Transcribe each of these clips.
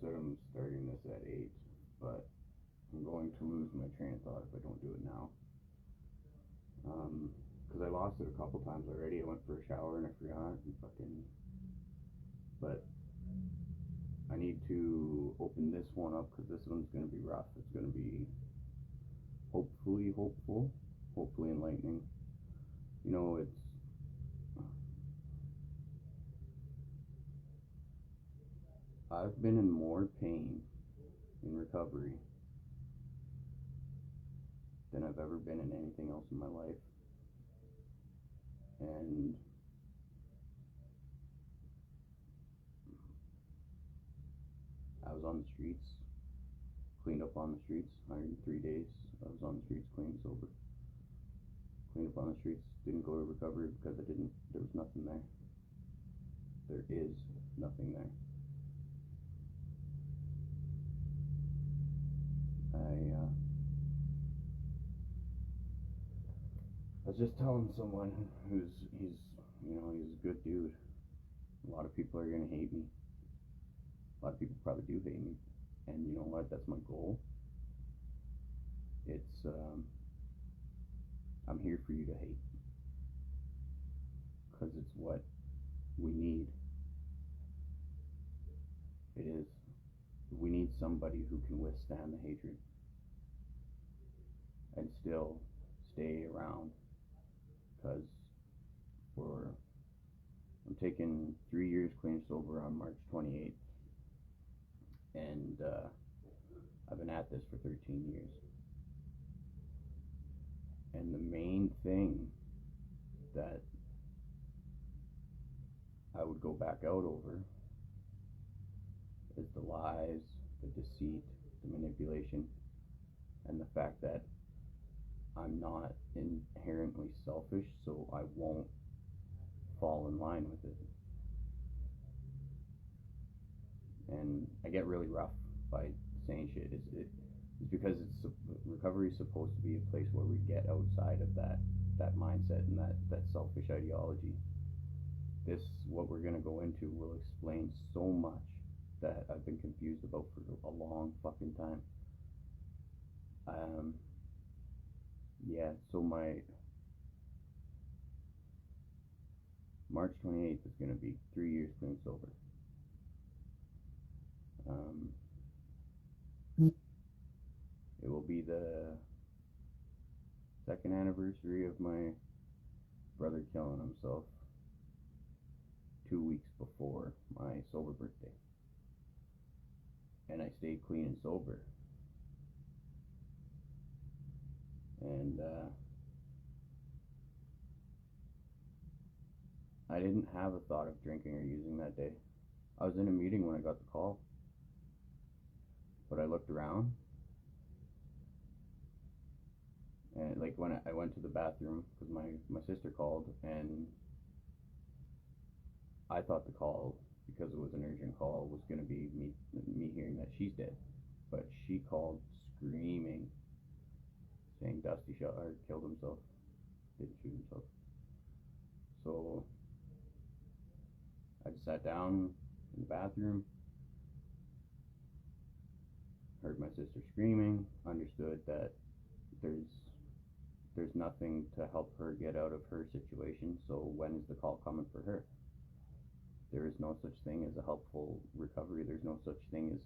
said I'm starting this at 8, but I'm going to lose my train of thought if I don't do it now. Because I lost it a couple times already. I went for a shower and I forgot and fucking. But I need to open this one up because this one's going to be rough. It's going to be hopefully enlightening. You know, I've been in more pain in recovery than I've ever been in anything else in my life. And I was on the streets, cleaned up on the streets, 103 days. I was on the streets, clean, sober. Cleaned up on the streets, didn't go to recovery because there was nothing there. There is nothing there. I was just telling someone he's a good dude. A lot of people are gonna hate me. A lot of people probably do hate me. And you know what? That's my goal. It's, I'm here for you to hate. Because it's what we need. It is. We need somebody who can withstand the hatred and still stay around. Because I'm taking 3 years clean sober on March 28th. And I've been at this for 13 years. And the main thing that I would go back out over is the lies, the deceit, the manipulation, and the fact that I'm not inherently selfish, so I won't fall in line with it. And I get really rough by saying shit. It's because recovery is supposed to be a place where we get outside of that mindset and that selfish ideology. What we're gonna go into will explain so much that I've been confused about for a long fucking time. So my March 28th is gonna be 3 years clean sober. It will be the second anniversary of my brother killing himself 2 weeks before my sober birthday. And I stayed clean and sober. And I didn't have a thought of drinking or using that day. I was in a meeting when I got the call. But I looked around. And like when I went to the bathroom, because my sister called, and I thought the call, because it was an urgent call, was going to be me hearing that she's dead. But she called screaming, saying Dusty killed himself, didn't shoot himself. So I just sat down in the bathroom, heard my sister screaming, understood that there's nothing to help her get out of her situation, so when is the call coming for her? There is no such thing as a helpful recovery. There's no such thing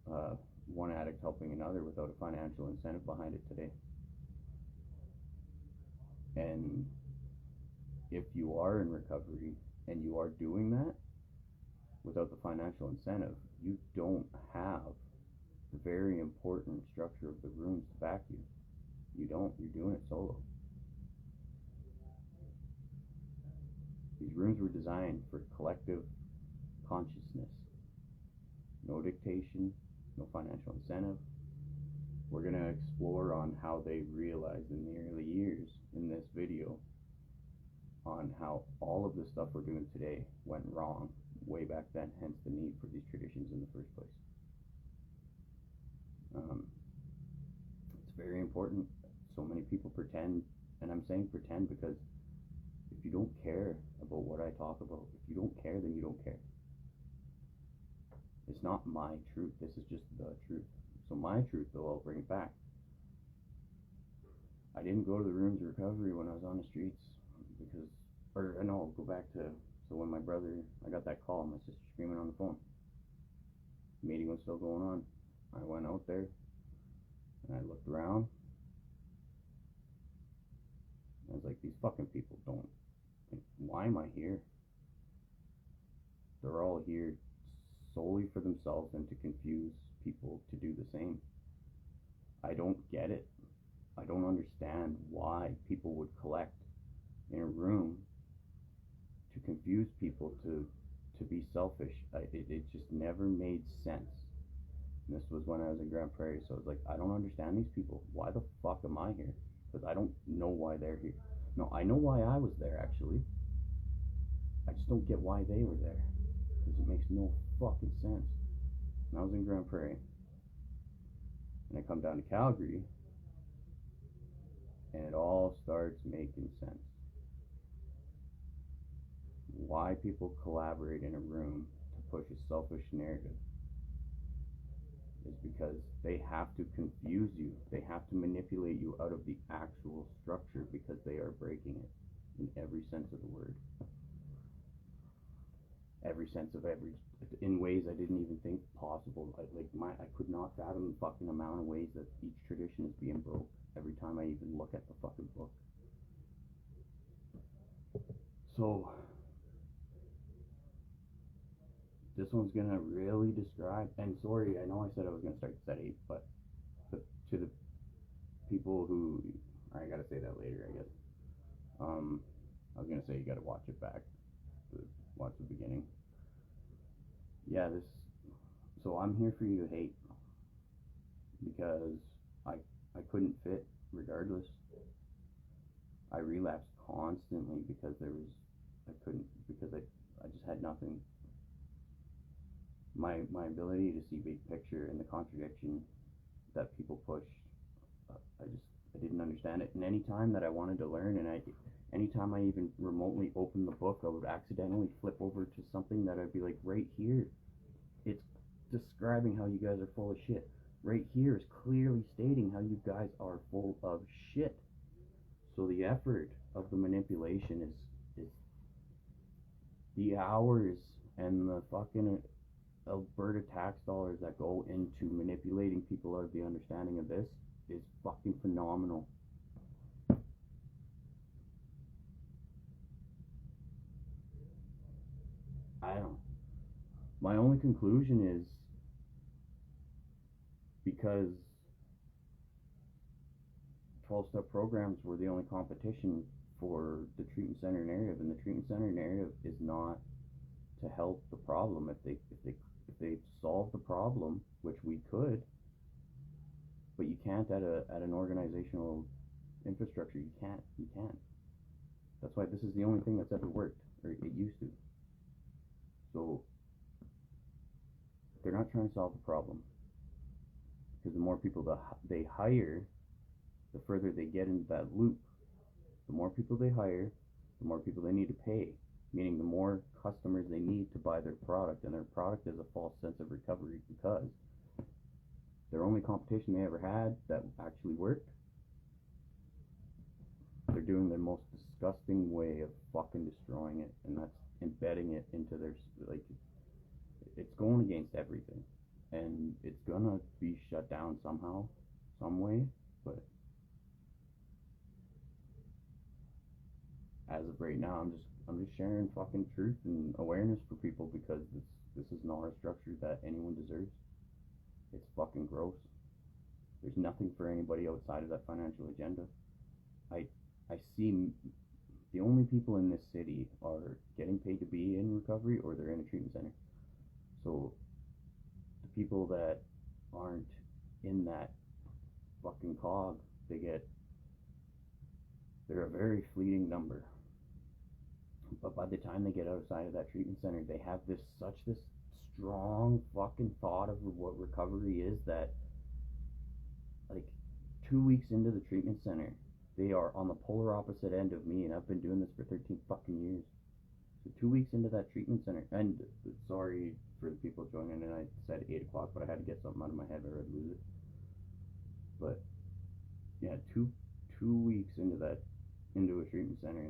as one addict helping another without a financial incentive behind it today. And if you are in recovery and you are doing that without the financial incentive, you don't have the very important structure of the rooms to back you. You don't. You're doing it solo. These rooms were designed for collective consciousness. No dictation, no financial incentive. We're going to explore on how they realized in the early years in this video on how all of the stuff we're doing today went wrong way back then, hence the need for these traditions in the first place. It's very important. So many people pretend, and I'm saying pretend because if you don't care about what I talk about, if you don't care, then you don't care. As it's not my truth. This is just the truth. So my truth, though, I'll bring it back. I didn't go to the rooms of recovery when I was on the streets because, or no, go back to, so when I got that call, my sister screaming on the phone. The meeting was still going on. I went out there and I looked around. I was like, these fucking people don't, like, why am I here? They're all here solely for themselves and to confuse people to do the same. I don't get it. I don't understand why people would collect in a room to confuse people to be selfish. It just never made sense. And this was when I was in Grand Prairie, so I was like, I don't understand these people. Why the fuck am I here? Because I don't know why they're here. No, I know why I was there, actually. I just don't get why they were there. Because it makes no fucking sense. And I was in Grand Prairie. And I come down to Calgary. And it all starts making sense. Why people collaborate in a room to push a selfish narrative is because they have to confuse you. They have to manipulate you out of the actual structure because they are breaking it in every sense of the word. Every sense of in ways I didn't even think possible. I could not fathom the fucking amount of ways that each tradition is being broke every time I even look at the fucking book. So this one's gonna really describe, and sorry, I know I said I was gonna start this at 8, but to the people who, I gotta say that later, I guess. I was gonna say you gotta watch it back, watch the beginning. Yeah, so I'm here for you to hate, because I couldn't fit regardless. I relapsed constantly because I just had nothing. My ability to see big picture and the contradiction that people push, I didn't understand it. And any time that I wanted to learn, and anytime I even remotely opened the book, I would accidentally flip over to something that I'd be like, right here, it's describing how you guys are full of shit. Right here is clearly stating how you guys are full of shit. So the effort of the manipulation is the hours and the fucking Alberta tax dollars that go into manipulating people out of the understanding of this is fucking phenomenal. I don't know. My only conclusion is because 12-step programs were the only competition for the treatment center narrative, and the treatment center narrative is not to help the problem. If they solve the problem, which we could, but you can't at an organizational infrastructure. You can't. That's why this is the only thing that's ever worked, or it used to. So they're not trying to solve the problem, because the more people they hire, the further they get into that loop. The more people they hire, the more people they need to pay, meaning the more customers they need to buy their product, and their product is a false sense of recovery, because their only competition they ever had that actually worked, they're doing the most disgusting way of fucking destroying it, and that's embedding it into their, like, it's going against everything, and it's gonna be shut down somehow, some way, but as of right now, I'm just sharing fucking truth and awareness for people, because this is not a structure that anyone deserves. It's fucking gross. There's nothing for anybody outside of that financial agenda. I see the only people in this city are getting paid to be in recovery, or they're in a treatment center. So the people that aren't in that fucking cog, they're a very fleeting number. But by the time they get outside of that treatment center, they have this strong fucking thought of what recovery is, that like 2 weeks into the treatment center, they are on the polar opposite end of me, and I've been doing this for 13 fucking years. So 2 weeks into that treatment center, and sorry for the people joining in, I said 8 o'clock, but I had to get something out of my head or I'd lose it. But yeah, two weeks into a treatment center,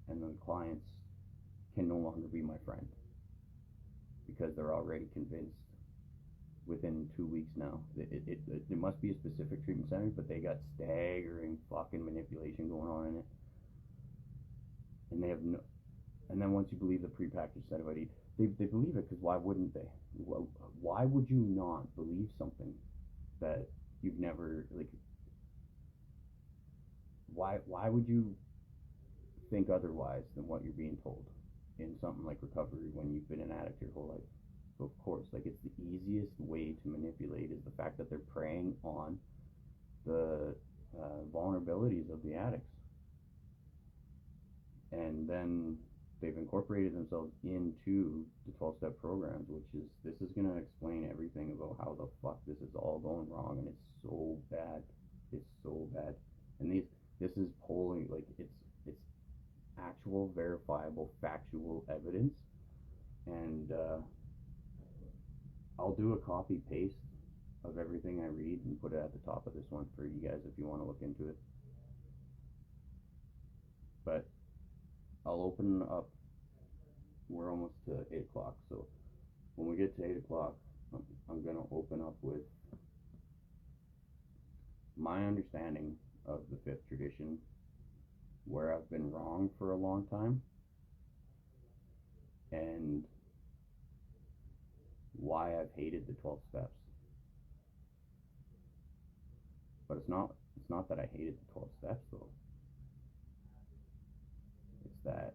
and the clients can no longer be my friend because they're already convinced within 2 weeks now. It must be a specific treatment center, but they got staggering fucking manipulation going on in it. And they have no, and then once you believe the prepackaged Sobriety, they believe it because why wouldn't they? Why would you not believe something that you've never, like, why would you think otherwise than what you're being told in something like recovery when you've been an addict your whole life? So of course, like, it's the easiest way to manipulate is the fact that they're preying on the vulnerabilities of the addicts, and then they've incorporated themselves into the 12-step programs, which is, this is going to explain everything about how the fuck this is all going wrong, and it's so bad. It's so bad. And this is polling, like, it's actual verifiable factual evidence, and I'll do a copy paste of everything I read and put it at the top of this one for you guys if you want to look into it. But I'll open up, we're almost to 8 o'clock, so when we get to 8 o'clock, I'm going to open up with my understanding of the fifth tradition, where I've been wrong for a long time, and why I've hated the 12 steps. But it's not that I hated the 12 steps though. It's that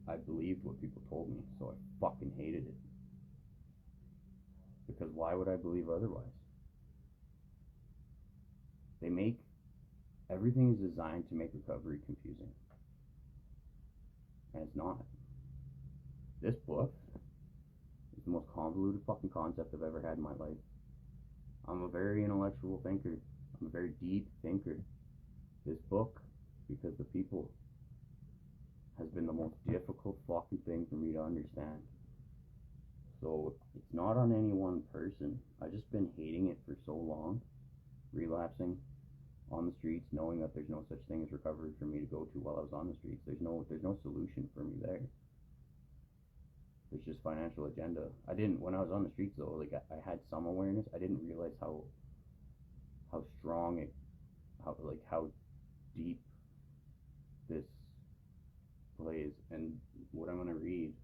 I believed what people told me, so I fucking hated it. Because why would I believe otherwise? Everything is designed to make recovery confusing. And it's not. This book is the most convoluted fucking concept I've ever had in my life. I'm a very intellectual thinker. I'm a very deep thinker. This book, because the people, has been the most difficult fucking thing for me to understand. So it's not on any one person. I've just been hating it for so long, relapsing on the streets, knowing that there's no such thing as recovery for me to go to while I was on the streets. There's no solution for me there. There's just financial agenda. When I was on the streets though, like, I had some awareness. I didn't realize how strong it, how deep this plays. And what I'm gonna read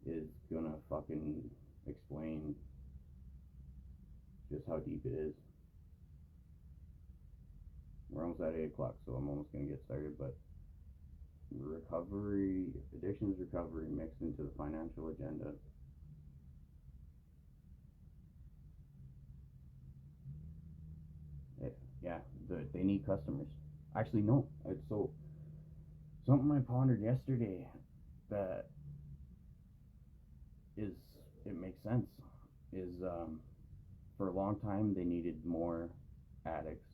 is gonna fucking explain just how deep it is. We're almost at 8 o'clock, so I'm almost going to get started, but addictions recovery mixed into the financial agenda. They need customers. Actually, no. So, something I pondered yesterday that it makes sense, is for a long time they needed more addicts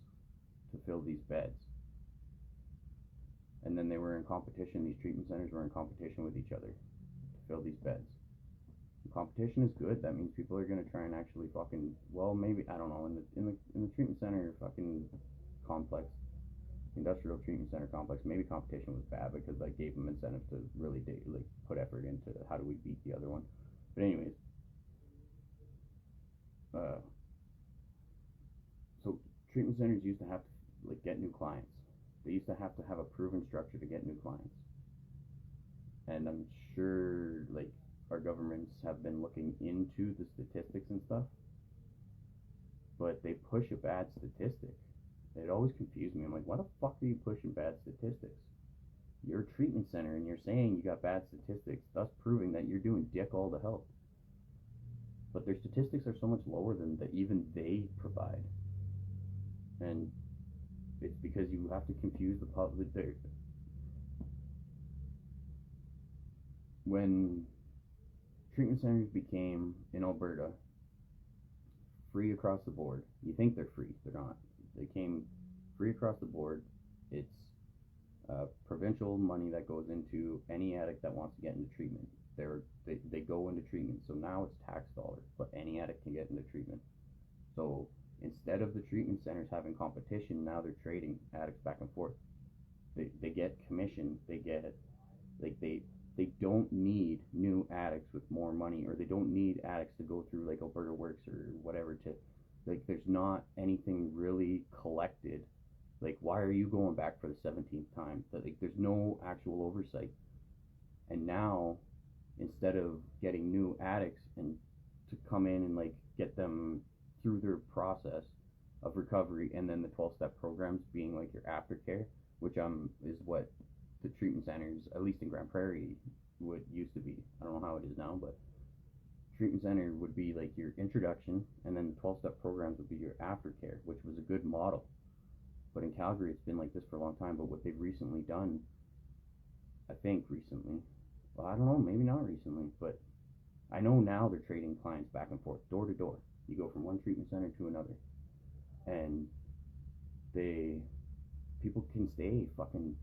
to fill these beds, and then they were in competition. These treatment centers were in competition with each other to fill these beds. And competition is good. That means people are going to try and actually fucking, well, maybe, I don't know, in the treatment center fucking complex, industrial treatment center complex, maybe competition was bad because that gave them incentive to really put effort into how do we beat the other one. But anyways, so treatment centers used to have to get new clients. They used to have a proven structure to get new clients. And I'm sure our governments have been looking into the statistics and stuff, but they push a bad statistic. It always confused me. I'm like, why the fuck are you pushing bad statistics? You're a treatment center and you're saying you got bad statistics, thus proving that you're doing dick all the help. But their statistics are so much lower than that even they provide. And it's because you have to confuse the public. When treatment centers became, in Alberta, free across the board, you think they're free, they're not. They came free across the board. It's provincial money that goes into any addict that wants to get into treatment. They go into treatment, so now it's tax dollars, but any addict can get into treatment. So instead of the treatment centers having competition, now they're trading addicts back and forth. They get commission. They get they don't need new addicts with more money, or they don't need addicts to go through like Alberta Works or whatever to there's not anything really collected. Like, why are you going back for the 17th time? There's no actual oversight. And now, instead of getting new addicts and to come in and like get them through their process of recovery, and then the 12-step programs being like your aftercare, which is what the treatment centers, at least in Grand Prairie, would used to be. I don't know how it is now, but treatment center would be like your introduction, and then the 12-step programs would be your aftercare, which was a good model. But in Calgary, it's been like this for a long time. But what they've recently done, I think recently, well, I don't know, maybe not recently, but I know now they're trading clients back and forth, door to door. You go from one treatment center to another, and people can stay fucking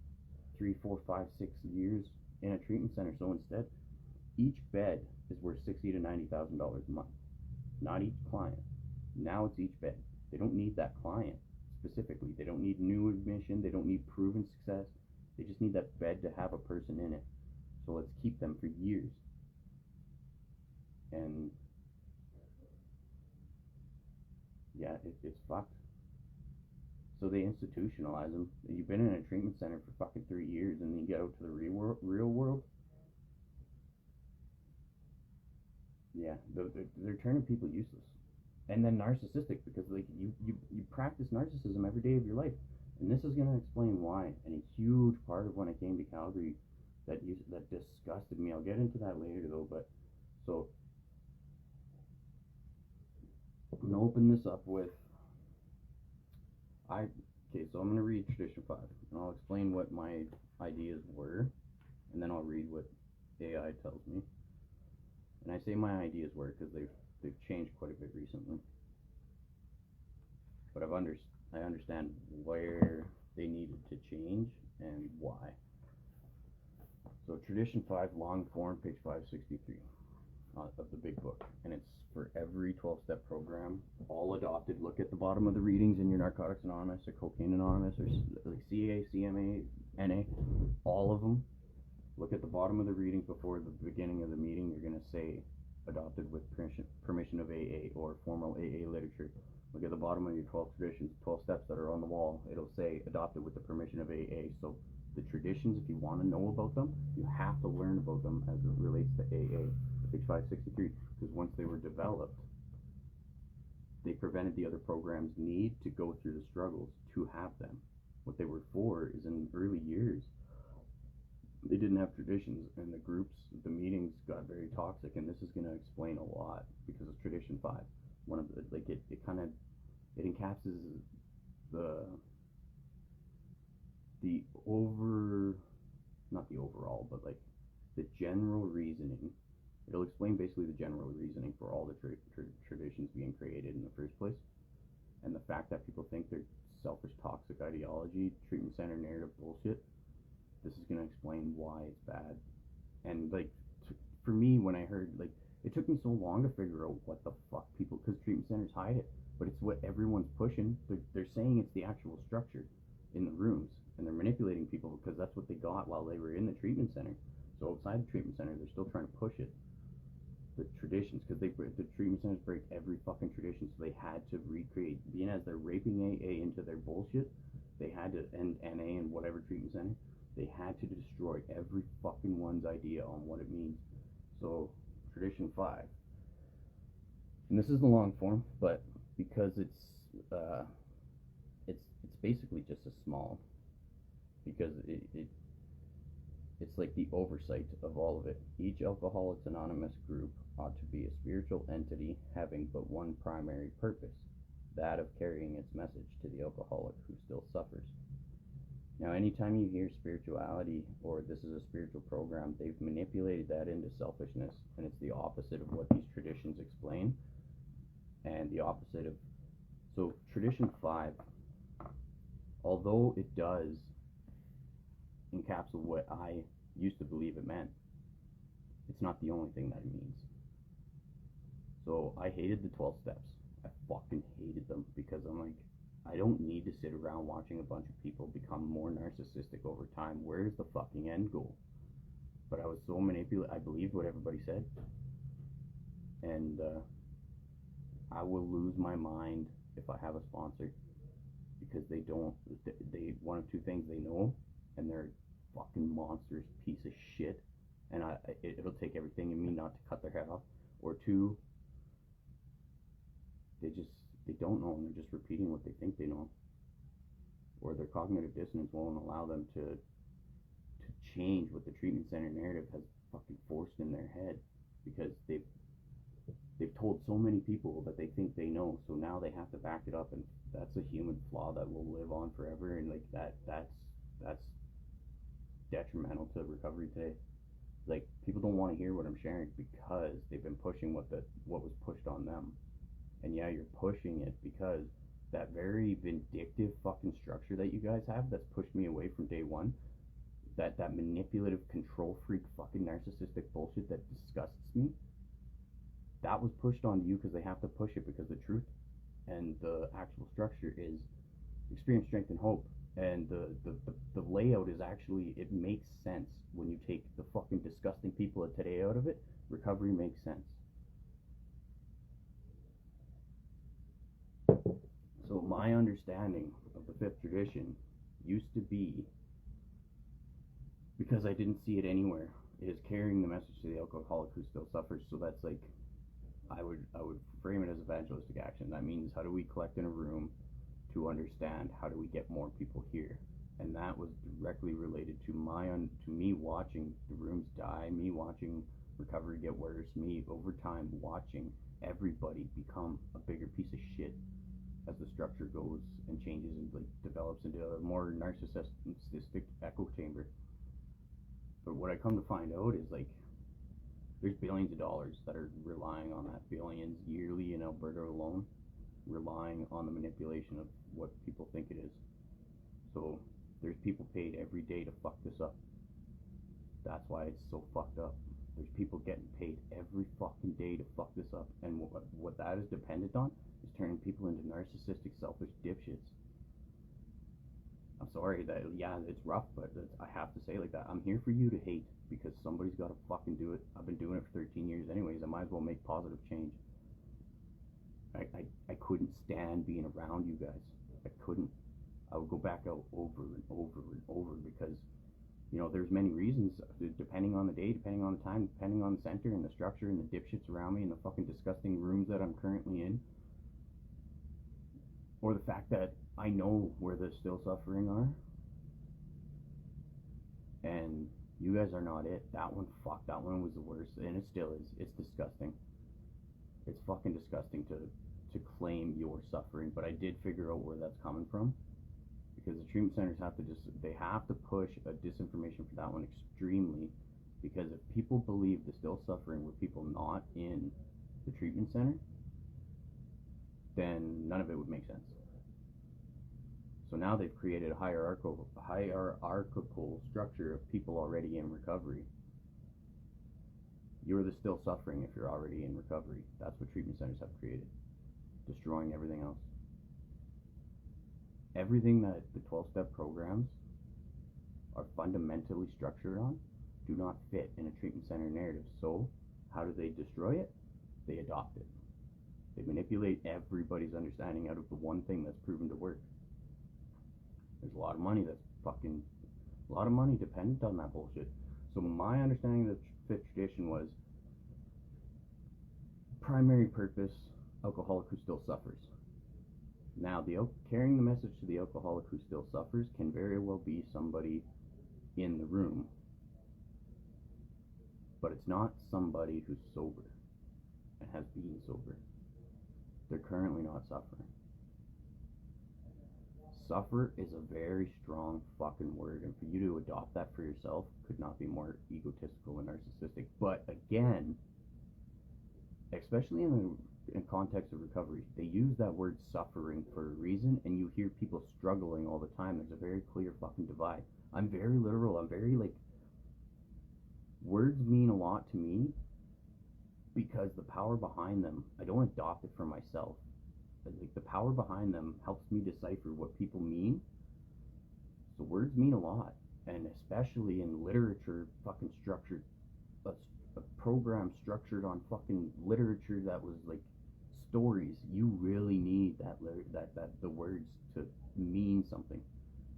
3, 4, 5, 6 years in a treatment center. So instead, each bed is worth $60,000 to $90,000 a month. Not each client. Now it's each bed. They don't need that client specifically. They don't need new admission. They don't need proven success. They just need that bed to have a person in it. So let's keep them for years. And yeah, it's fucked. So they institutionalize them. You've been in a treatment center for fucking 3 years, and then you get out to the real world. Yeah, they're turning people useless, and then narcissistic, because like you practice narcissism every day of your life, and this is gonna explain why. And a huge part of when I came to Calgary that disgusted me. I'll get into that later though. But so I'm gonna open this up with so I'm gonna read Tradition 5, and I'll explain what my ideas were, and then I'll read what AI tells me. And I say my ideas were because they've changed quite a bit recently. But I understand where they needed to change and why. So Tradition 5, long form, page 563 of the big book. And it's for every 12-step program, all adopted. Look at the bottom of the readings in your Narcotics Anonymous or Cocaine Anonymous or like CA, CMA, NA, all of them. Look at the bottom of the reading before the beginning of the meeting. You're going to say adopted with permission of AA or formal AA literature. Look at the bottom of your 12 traditions, 12 steps that are on the wall. It'll say adopted with the permission of AA. So the traditions, if you want to know about them, you have to learn about them as it relates to AA. Page 563, because once they were developed, they prevented the other programs' need to go through the struggles to have them. What they were for is in early years, they didn't have traditions, and the groups, the meetings got very toxic, and this is going to explain a lot because of Tradition 5. One of the, like, it encapsulates not the overall, but like the general reasoning. It'll explain basically the general reasoning for all the traditions being created in the first place, and the fact that people think they're selfish, toxic ideology, treatment center narrative bullshit. This is going to explain why it's bad. And like, for me, when I heard, like, it took me so long to figure out what the fuck people, because treatment centers hide it, but it's what everyone's pushing. They're saying it's the actual structure in the rooms, and they're manipulating people because that's what they got while they were in the treatment center. So outside the treatment center, they're still trying to push it. The traditions, because the treatment centers break every fucking tradition, so they had to recreate, being as they're raping AA into their bullshit, they had to, and NA and whatever treatment center, they had to destroy every fucking one's idea on what it means. So, Tradition 5. And this is the long form, but because it's basically just a small, because it's like the oversight of all of it. Each Alcoholics Anonymous group ought to be a spiritual entity having but one primary purpose, that of carrying its message to the alcoholic who still suffers. Now, anytime you hear spirituality or this is a spiritual program, they've manipulated that into selfishness, and it's the opposite of what these traditions explain, and the opposite of, so Tradition 5, although it does encapsulate what I used to believe it meant. It's not the only thing that it means. So I hated the 12 steps. I fucking hated them because I'm like, I don't need to sit around watching a bunch of people become more narcissistic over time. Where's the fucking end goal? But I was so manipulated. I believed what everybody said. And I will lose my mind if I have a sponsor, because they one of two things they know, and they're a fucking monstrous piece of shit, and it'll take everything in me not to cut their head off. Or two, they don't know, and they're just repeating what they think they know, or their cognitive dissonance won't allow them to change what the treatment center narrative has fucking forced in their head, because they've told so many people that they think they know, so now they have to back it up, and that's a human flaw that will live on forever, and like that's detrimental to recovery today. Like, people don't want to hear what I'm sharing because they've been pushing what was pushed on them. And yeah, you're pushing it because that very vindictive fucking structure that you guys have that's pushed me away from day one, that manipulative control freak fucking narcissistic bullshit that disgusts me, that was pushed onto you because they have to push it, because the truth and the actual structure is experience, strength, and hope. And the layout is actually, it makes sense when you take the fucking disgusting people of today out of it. Recovery makes sense. So my understanding of the fifth tradition used to be, because I didn't see it anywhere, is carrying the message to the alcoholic who still suffers. So that's like, I would frame it as evangelistic action. That means, how do we collect in a room to understand how do we get more people here? And that was directly related to me watching the rooms die, me watching recovery get worse, me over time watching everybody become a bigger piece of shit as the structure goes and changes and like develops into a more narcissistic echo chamber. But what I come to find out is, like, there's billions of dollars that are relying on that, billions yearly in Alberta alone, relying on the manipulation of what people think it is. So there's people paid every day to fuck this up. That's why it's so fucked up. There's people getting paid every fucking day to fuck this up, and what that is dependent on is turning people into narcissistic, selfish dipshits. I'm sorry that, yeah, it's rough, but I have to say like that. I'm here for you to hate, because somebody's got to fucking do it. I've been doing it for 13 years anyways. I might as well make positive change. I couldn't stand being around you guys. I couldn't. I would go back out over and over and over, because, you know, there's many reasons, depending on the day, depending on the time, depending on the center and the structure and the dipshits around me and the fucking disgusting rooms that I'm currently in, or the fact that I know where the still suffering are, and you guys are not it. That one was the worst, and it still is. It's disgusting. It's fucking disgusting to claim your suffering, but I did figure out where that's coming from, because the treatment centers have to push a disinformation for that one extremely, because if people believe the still suffering were people not in the treatment center, then none of it would make sense. So now they've created a hierarchical structure of people already in recovery. You're the still suffering if you're already in recovery. That's what treatment centers have created, destroying everything else. Everything that the 12-step programs are fundamentally structured on do not fit in a treatment center narrative. So how do they destroy it? They adopt it. They manipulate everybody's understanding out of the one thing that's proven to work. There's a lot of money dependent on that bullshit. So my understanding of the fifth tradition was, primary purpose, alcoholic who still suffers. Now, carrying the message to the alcoholic who still suffers can very well be somebody in the room, but it's not somebody who's sober and has been sober. They're currently not suffering. Suffer is a very strong fucking word, and for you to adopt that for yourself could not be more egotistical and narcissistic. But again, especially in context of recovery, they use that word suffering for a reason, and you hear people struggling all the time. There's a very clear fucking divide. I'm very literal. I'm very, like, words mean a lot to me because the power behind them, I don't adopt it for myself. Like, the power behind them helps me decipher what people mean. So words mean a lot. And especially in literature, fucking structured, a program structured on fucking literature that was like stories, you really need that the words to mean something.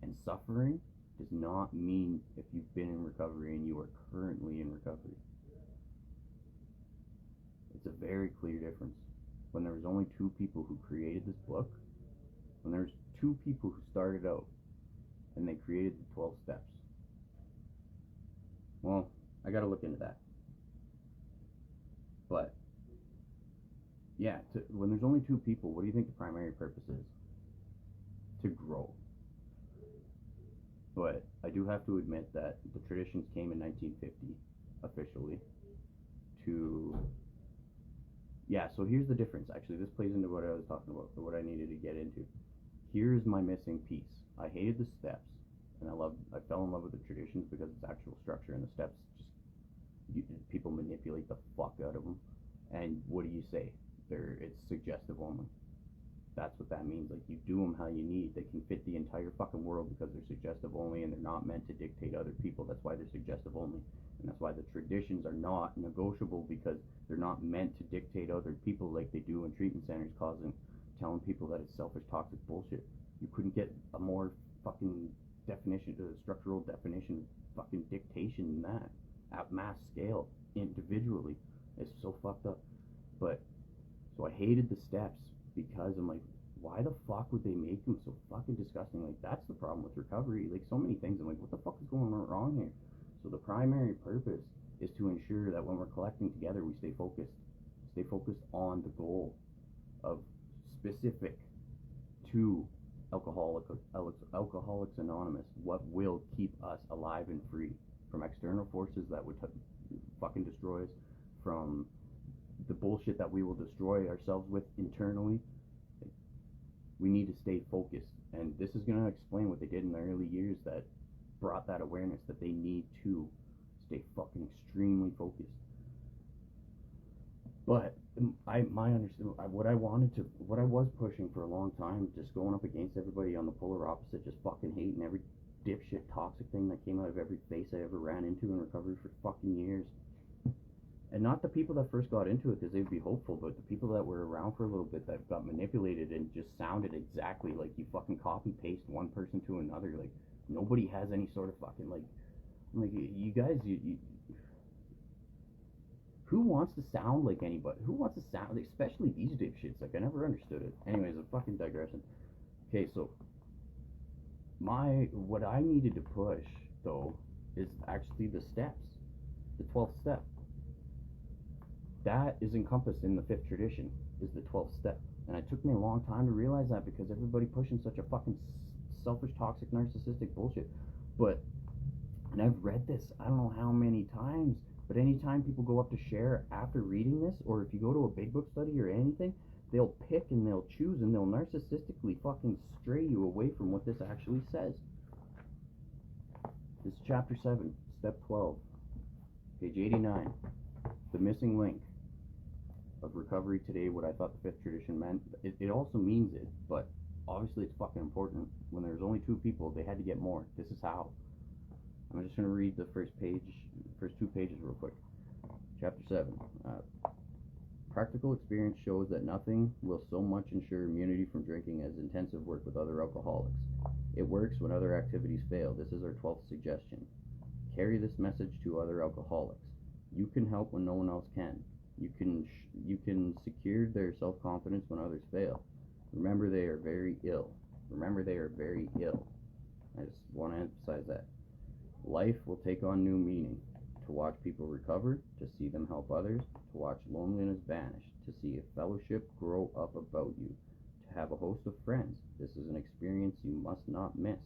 And suffering does not mean if you've been in recovery and you are currently in recovery. It's a very clear difference. When there was only 2 people who created this book, when there's 2 people who started out and they created the 12 steps. Well, I gotta look into that. But yeah, when there's only 2 people, what do you think the primary purpose is? To grow. But I do have to admit that the traditions came in 1950, officially, to... Yeah, so here's the difference. Actually, this plays into what I was talking about, or what I needed to get into. Here's my missing piece. I hated the steps, and I fell in love with the traditions because it's actual structure, and the steps people manipulate the fuck out of them. And what do you say? It's suggestive only. That's what that means. Like, you do them how you need. They can fit the entire fucking world because they're suggestive only, and they're not meant to dictate other people. That's why they're suggestive only. And that's why the traditions are not negotiable, because they're not meant to dictate other people like they do in treatment centers, telling people that it's selfish, toxic bullshit. You couldn't get a more fucking structural definition of fucking dictation than that. At mass scale, individually. It's so fucked up. But, so I hated the steps because I'm like, why the fuck would they make them so fucking disgusting? Like, that's the problem with recovery. Like, so many things, I'm like, what the fuck is going wrong here? So the primary purpose is to ensure that when we're collecting together, we stay focused. Stay focused on the goal of specific to Alcoholics Anonymous. What will keep us alive and free from external forces that would fucking destroy us, from the bullshit that we will destroy ourselves with internally. We need to stay focused, and this is going to explain what they did in the early years that brought that awareness that they need to stay fucking extremely focused. But what I was pushing for a long time, just going up against everybody on the polar opposite, just fucking hating every dipshit toxic thing that came out of every face I ever ran into in recovery for fucking years. And not the people that first got into it because they'd be hopeful, but the people that were around for a little bit that got manipulated and just sounded exactly like you fucking copy paste one person to another. Like, nobody has any sort of fucking, like you guys, who wants to sound like anybody? Who wants to sound, especially these dipshits? Like, I never understood it. Anyways, a fucking digression. Okay, so what I needed to push, though, is actually the steps. The 12th step. That is encompassed in the 5th tradition, is the 12th step. And it took me a long time to realize that, because everybody pushing such a fucking selfish, toxic, narcissistic bullshit. And I've read this I don't know how many times, but anytime people go up to share after reading this, or if you go to a big book study or anything, they'll pick and they'll choose and they'll narcissistically fucking stray you away from what this actually says. This is chapter 7, step 12, page 89. The missing link of recovery today, what I thought the 5th tradition meant. It also means it, but obviously it's fucking important. When there's only 2 people, they had to get more. This is how. I'm just going to read the first 2 pages real quick. Chapter 7. Practical experience shows that nothing will so much ensure immunity from drinking as intensive work with other alcoholics. It works when other activities fail. This is our 12th suggestion. Carry this message to other alcoholics. You can help when no one else can. You can secure their self-confidence when others fail. Remember, they are very ill. I just want to emphasize that. Life will take on new meaning. To watch people recover, to see them help others, to watch loneliness vanish, to see a fellowship grow up about you, to have a host of friends. This is an experience you must not miss.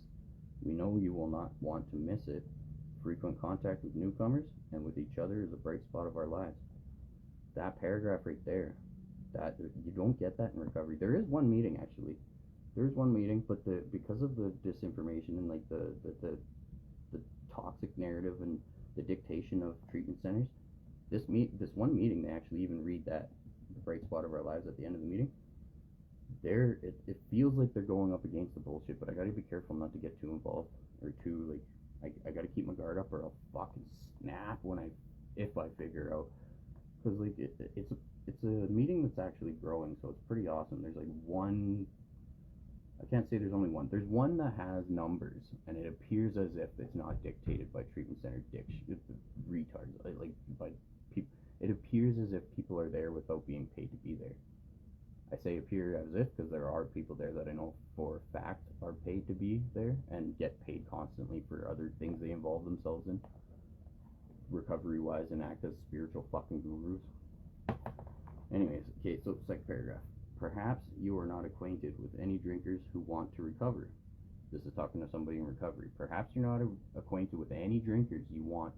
We know you will not want to miss it. Frequent contact with newcomers and with each other is a bright spot of our lives. That paragraph right there, that you don't get that in recovery. There is one meeting, actually. There is one meeting, but because of the disinformation and like the toxic narrative and the dictation of treatment centers. This one meeting, they actually even read that the bright spot of our lives at the end of the meeting. It feels like they're going up against the bullshit, but I gotta be careful not to get too involved or too I gotta keep my guard up, or I'll fucking snap if I figure out, because it's a meeting that's actually growing, so it's pretty awesome. There's one. I can't say there's only one. There's one that has numbers, and it appears as if it's not dictated by treatment center retards, by people. It appears as if people are there without being paid to be there. I say appear as if because there are people there that I know for a fact are paid to be there and get paid constantly for other things they involve themselves in, recovery-wise, and act as spiritual fucking gurus. Anyways, okay, so second paragraph. Perhaps you are not acquainted with any drinkers who want to recover. This is talking to somebody in recovery. Perhaps you're not acquainted with any drinkers who want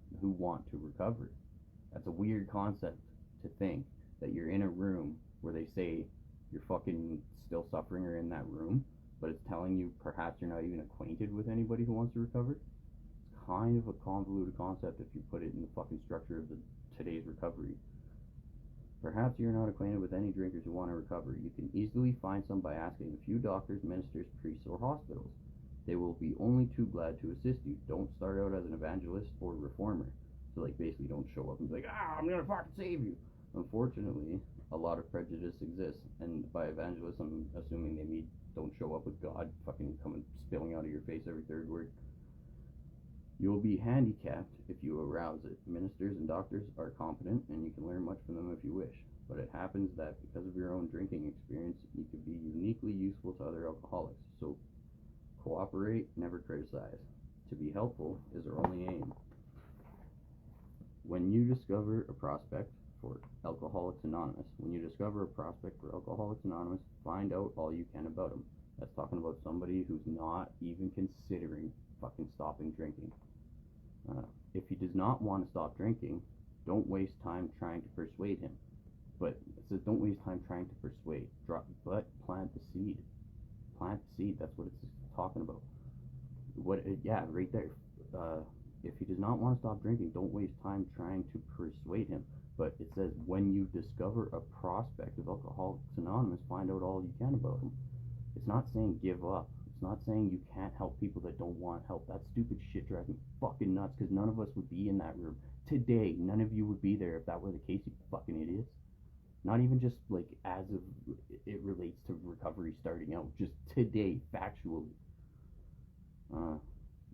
to recover. That's a weird concept to think, that you're in a room where they say you're fucking still suffering or in that room, but it's telling you perhaps you're not even acquainted with anybody who wants to recover. It's kind of a convoluted concept if you put it in the fucking structure of today's recovery. Perhaps you're not acquainted with any drinkers who want to recover. You can easily find some by asking a few doctors, ministers, priests, or hospitals. They will be only too glad to assist you. Don't start out as an evangelist or reformer. So basically don't show up and be like, I'm gonna fucking save you. Unfortunately, a lot of prejudice exists, and by evangelist I'm assuming they mean don't show up with God fucking coming spilling out of your face every third word. You will be handicapped if you arouse it. Ministers and doctors are competent, and you can learn much from them if you wish. But it happens that because of your own drinking experience, you could be uniquely useful to other alcoholics. So cooperate, never criticize. To be helpful is our only aim. When you discover a prospect for Alcoholics Anonymous, find out all you can about him. That's talking about somebody who's not even considering fucking stopping drinking. If he does not want to stop drinking, don't waste time trying to persuade him. But it says don't waste time trying to persuade. But plant the seed. Plant the seed. That's what it's talking about. Right there. If he does not want to stop drinking, don't waste time trying to persuade him. But it says when you discover a prospect of Alcoholics Anonymous, find out all you can about him. It's not saying give up. It's not saying you can't help people that don't want help. That stupid shit drives me fucking nuts, because none of us would be in that room today. None of you would be there if that were the case, you fucking idiots. Not even just as of it relates to recovery starting out, just today, factually.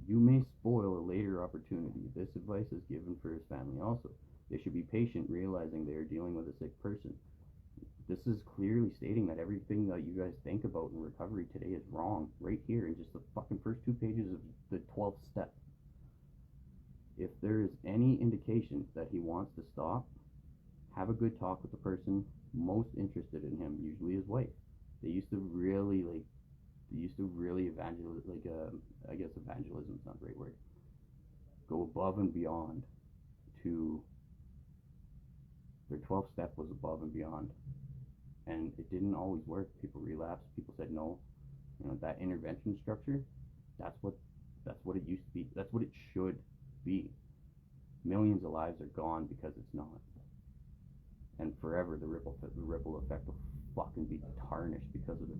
You may spoil a later opportunity. This advice is given for his family also. They should be patient, realizing they are dealing with a sick person. This is clearly stating that everything that you guys think about in recovery today is wrong, right here in just the fucking first 2 pages of the 12th step. If there is any indication that he wants to stop, have a good talk with the person most interested in him, usually his wife. They used to really evangelize, I guess evangelism is not a great word. Go above and beyond to, their 12th step was above and beyond. And it didn't always work. People relapsed. People said no. That intervention structure, that's what it used to be. That's what it should be. Millions of lives are gone because it's not. And forever the ripple effect will fucking be tarnished because of it.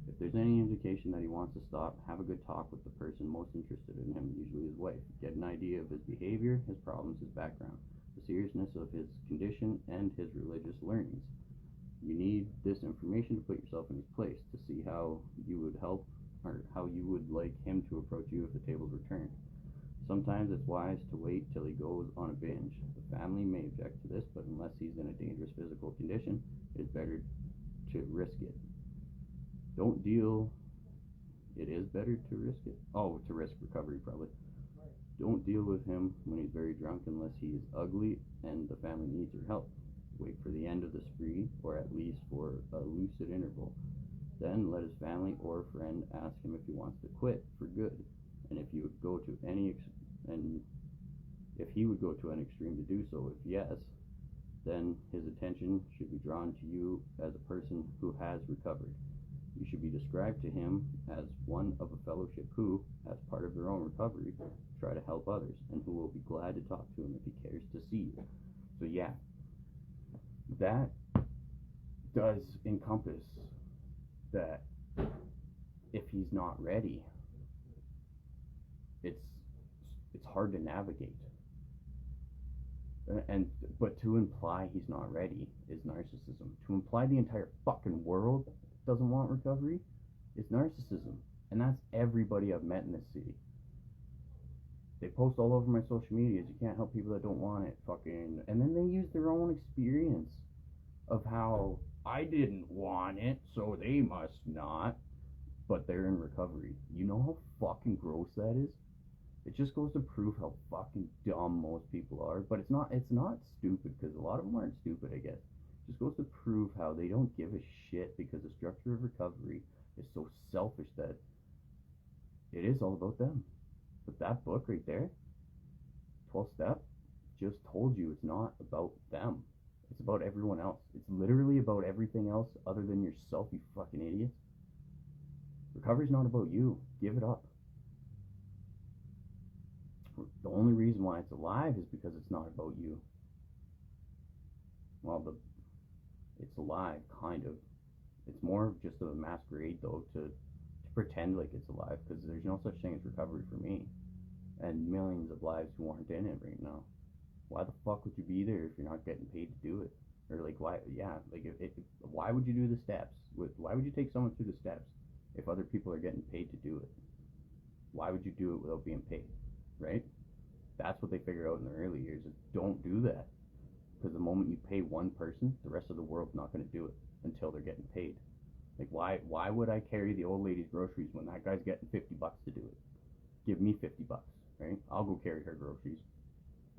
If there's any indication that he wants to stop, have a good talk with the person most interested in him, usually his wife. Get an idea of his behavior, his problems, his background, the seriousness of his condition, and his religious learnings. You need this information to put yourself in his place, to see how you would help, or how you would like him to approach you if the tables were turned. Sometimes it's wise to wait till he goes on a binge. The family may object to this, but unless he's in a dangerous physical condition, it's better to risk it. It is better to risk it. Oh, to risk recovery, probably. Don't deal with him when he's very drunk unless he is ugly and the family needs your help. Wait for the end of the spree, or at least for a lucid interval. Then let his family or friend ask him if he wants to quit for good, and if he would go to an extreme to do so. If yes, then his attention should be drawn to you as a person who has recovered. You should be described to him as one of a fellowship who, as part of their own recovery, try to help others, and who will be glad to talk to him if he cares to see you. So yeah, that does encompass that if he's not ready, it's hard to navigate. But to imply he's not ready is narcissism. To imply the entire fucking world doesn't want recovery is narcissism. And that's everybody I've met in this city. They post all over my social medias, you can't help people that don't want it, fucking, and then they use their own experience of how I didn't want it, so they must not, but they're in recovery. You know how fucking gross that is? It just goes to prove how fucking dumb most people are. But it's not stupid, because a lot of them aren't stupid, I guess. It just goes to prove how they don't give a shit, because the structure of recovery is so selfish that it is all about them. But that book right there, 12 Step, just told you it's not about them. It's about everyone else. It's literally about everything else other than yourself, you fucking idiots. Recovery's not about you. Give it up. The only reason why it's alive is because it's not about you. Well, it's alive, kind of. It's more of just a masquerade, though, to pretend like it's alive, because there's no such thing as recovery for me. And millions of lives who aren't in it right now. Why the fuck would you be there if you're not getting paid to do it? Or like, why? Yeah, like, why would you do the steps? Why would you take someone through the steps if other people are getting paid to do it? Why would you do it without being paid, right? That's what they figure out in the early years, is don't do that. Because the moment you pay one person, the rest of the world's not going to do it until they're getting paid. Like, why would I carry the old lady's groceries when that guy's getting $50 to do it? Give me $50, right? I'll go carry her groceries.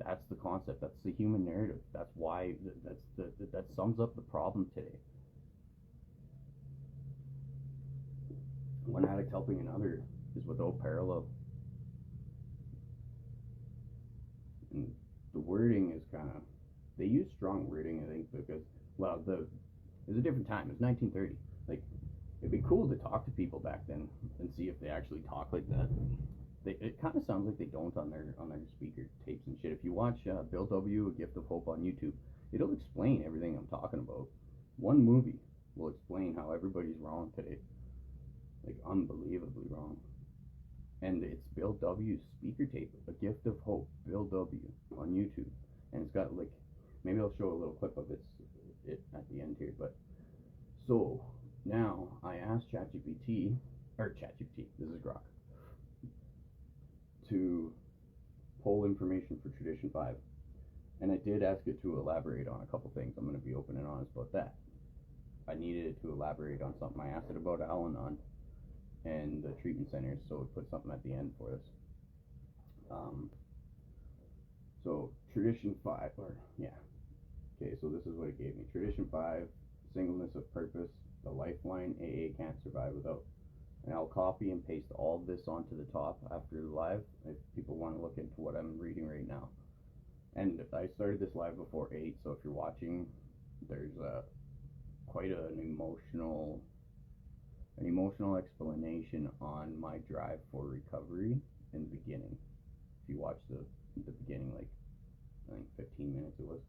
That's the concept. That's the human narrative. That's why, that sums up the problem today. One addict helping another is without parallel. And the wording is kind of, they use strong wording, I think, because, well, it was a different time. It was 1930. Like, it'd be cool to talk to people back then and see if they actually talk like that. It kind of sounds like they don't on their speaker tapes and shit. If you watch Bill W., A Gift of Hope on YouTube, it'll explain everything I'm talking about. One movie will explain how everybody's wrong today. Like, unbelievably wrong. And it's Bill W.'s speaker tape, A Gift of Hope, Bill W., on YouTube. And it's got, like, maybe I'll show a little clip of it at the end here. But, so, now I asked ChatGPT, this is Grok, to pull information for Tradition 5. And I did ask it to elaborate on a couple things. I'm going to be open and honest about that. I needed it to elaborate on something. I asked it about Al-Anon and the treatment centers, so it put something at the end for us. So Tradition 5, okay, so this is what it gave me. Tradition 5, Singleness of Purpose, the Lifeline AA Can't Survive Without. And I'll copy and paste all of this onto the top after the live, if people want to look into what I'm reading right now. And I started this live before 8, so if you're watching, there's quite an emotional explanation on my drive for recovery in the beginning. If you watch the beginning, like, I think 15 minutes it was.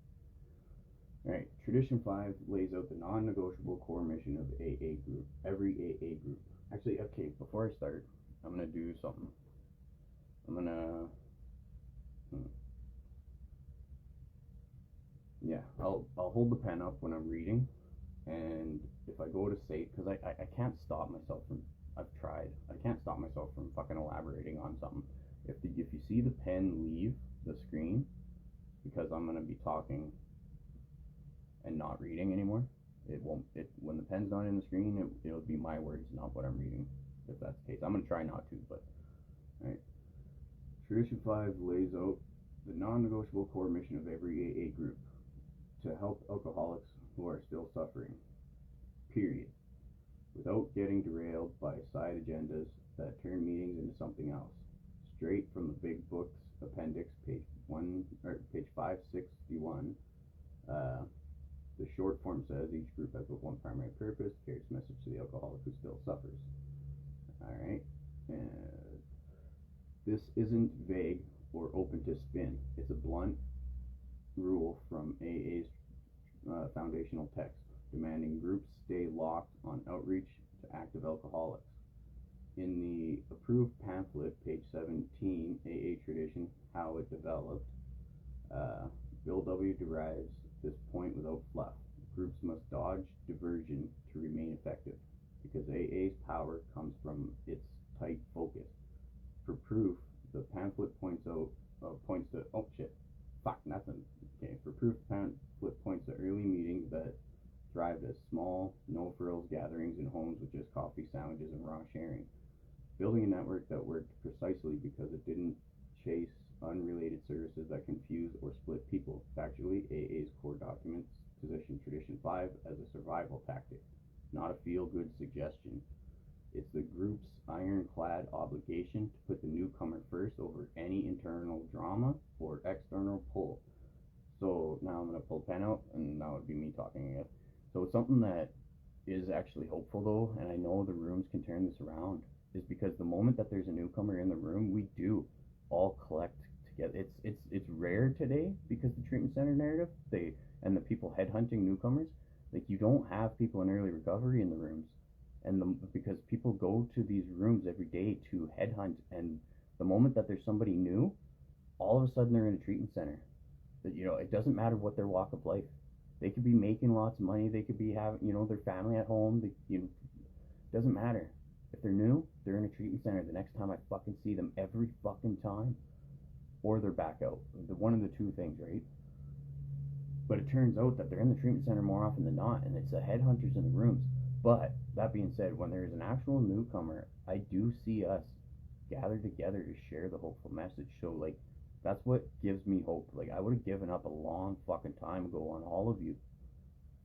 Alright, Tradition 5 lays out the non-negotiable core mission of AA group, every AA group. Actually, okay, before I start, I'm going to do something. I'm going to, I'll hold the pen up when I'm reading, and if I go to say, because I can't stop myself from, I've tried, I can't stop myself from fucking elaborating on something. If you see the pen leave the screen, because I'm going to be talking and not reading anymore, when the pen's not in the screen, it'll be my words, not what I'm reading, if that's the case. I'm going to try not to, but, alright. Tradition 5 lays out the non-negotiable core mission of every AA group, to help alcoholics who are still suffering, period, without getting derailed by side agendas that turn meetings into something else. Straight from the Big Book's appendix, page 561, The short form says each group has but one primary purpose, carries a message to the alcoholic who still suffers. Alright? This isn't vague or open to spin. It's a blunt rule from AA's foundational text, demanding groups stay locked on outreach to active alcoholics. In the approved pamphlet, page 17, AA Tradition, How It Developed, Bill W. derives this point without fluff. Groups must dodge diversion to remain effective, because AA's power comes from its tight focus. For proof, the pamphlet points to early meetings that thrived as small, no-frills gatherings in homes with just coffee, sandwiches, and raw sharing. Building a network that worked precisely because it didn't chase unrelated services that confuse or split people. Factually, AA's core documents position Tradition 5 as a survival tactic, not a feel-good suggestion. It's the group's ironclad obligation to put the newcomer first over any internal drama or external pull. So now I'm going to pull a pen out, and that would be me talking again. So something that is actually hopeful, though, and I know the rooms can turn this around, is because the moment that there's a newcomer in the room, we do all collect together. It's rare today because the treatment center narrative, and the people headhunting newcomers, like, you don't have people in early recovery in the rooms, and because people go to these rooms every day to headhunt, and the moment that there's somebody new, all of a sudden they're in a treatment center. That, it doesn't matter what their walk of life. They could be making lots of money. They could be having, their family at home. Doesn't matter. If they're new, they're in a treatment center the next time I fucking see them, every fucking time. Or they're back out. One of the two things, right? But it turns out that they're in the treatment center more often than not, and it's the headhunters in the rooms. But that being said, when there is an actual newcomer, I do see us gather together to share the hopeful message. So, like, that's what gives me hope. Like, I would have given up a long fucking time ago on all of you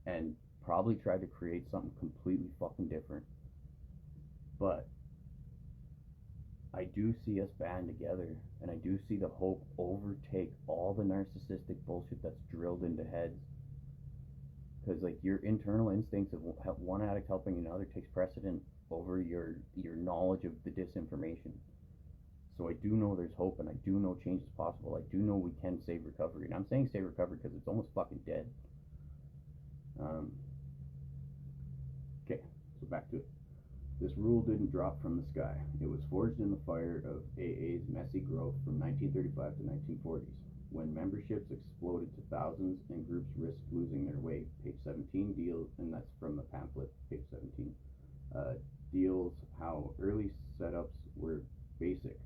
and probably tried to create something completely fucking different. But I do see us band together, and I do see the hope overtake all the narcissistic bullshit that's drilled into heads. Because, like, your internal instincts of one addict helping another takes precedent over your knowledge of the disinformation. So I do know there's hope, and I do know change is possible. I do know we can save recovery. And I'm saying save recovery because it's almost fucking dead. Okay, so back to it. This rule didn't drop from the sky. It was forged in the fire of AA's messy growth from 1935 to 1940s, when memberships exploded to thousands and groups risked losing their way. Page 17 deals, and that's from the pamphlet, page 17, deals how early setups were basic.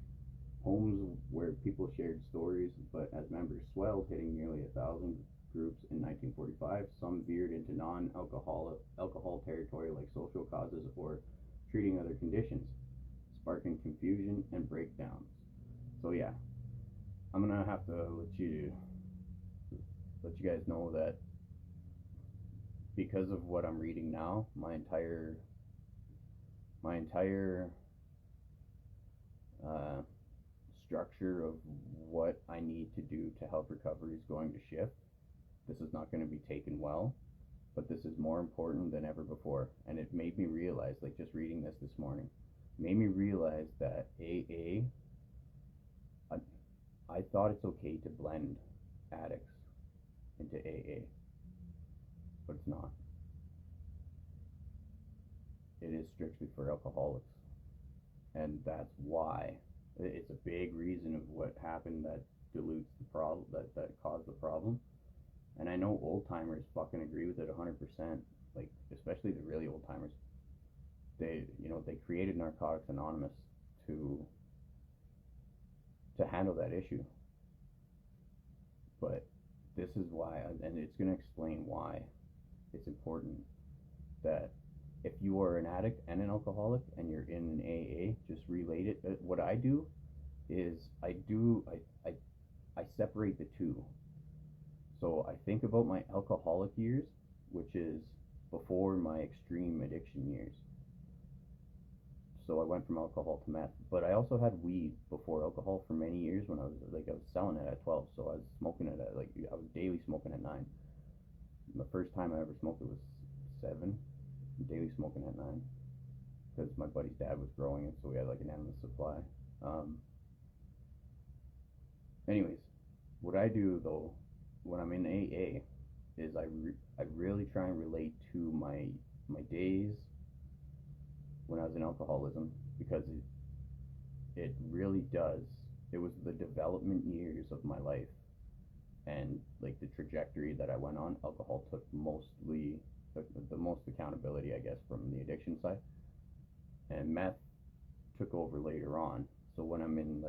Homes where people shared stories, but as members swelled, hitting nearly 1,000 groups in 1945, some veered into alcohol territory like social causes or treating other conditions, sparking confusion and breakdowns. So yeah, I'm gonna have to let you guys know that because of what I'm reading now, my entire structure of what I need to do to help recovery is going to shift. This is not going to be taken well, but this is more important than ever before. And it made me realize, like, just reading this morning, made me realize that AA, I thought it's okay to blend addicts into AA, but it's not. It is strictly for alcoholics, and that's why it's a big reason of what happened that dilutes the problem, that caused the problem. And I know old timers fucking agree with it 100%. Like, especially the really old timers. They created Narcotics Anonymous to handle that issue. But this is why, and it's going to explain why it's important that if you are an addict and an alcoholic and you're in an AA, just relate it. What I do is I separate the two. So I think about my alcoholic years, which is before my extreme addiction years. So I went from alcohol to meth, but I also had weed before alcohol for many years when I was selling it at 12. So I was smoking it at, I was daily smoking at 9. The first time I ever smoked it was 7, daily smoking at 9, because my buddy's dad was growing it, so we had like an endless supply. Anyways, what I do though when I'm in AA is I really try and relate to my days when I was in alcoholism, because it really does. It was the development years of my life, and like the trajectory that I went on. Alcohol took mostly the most accountability, I guess, from the addiction side, and meth took over later on. So when I'm in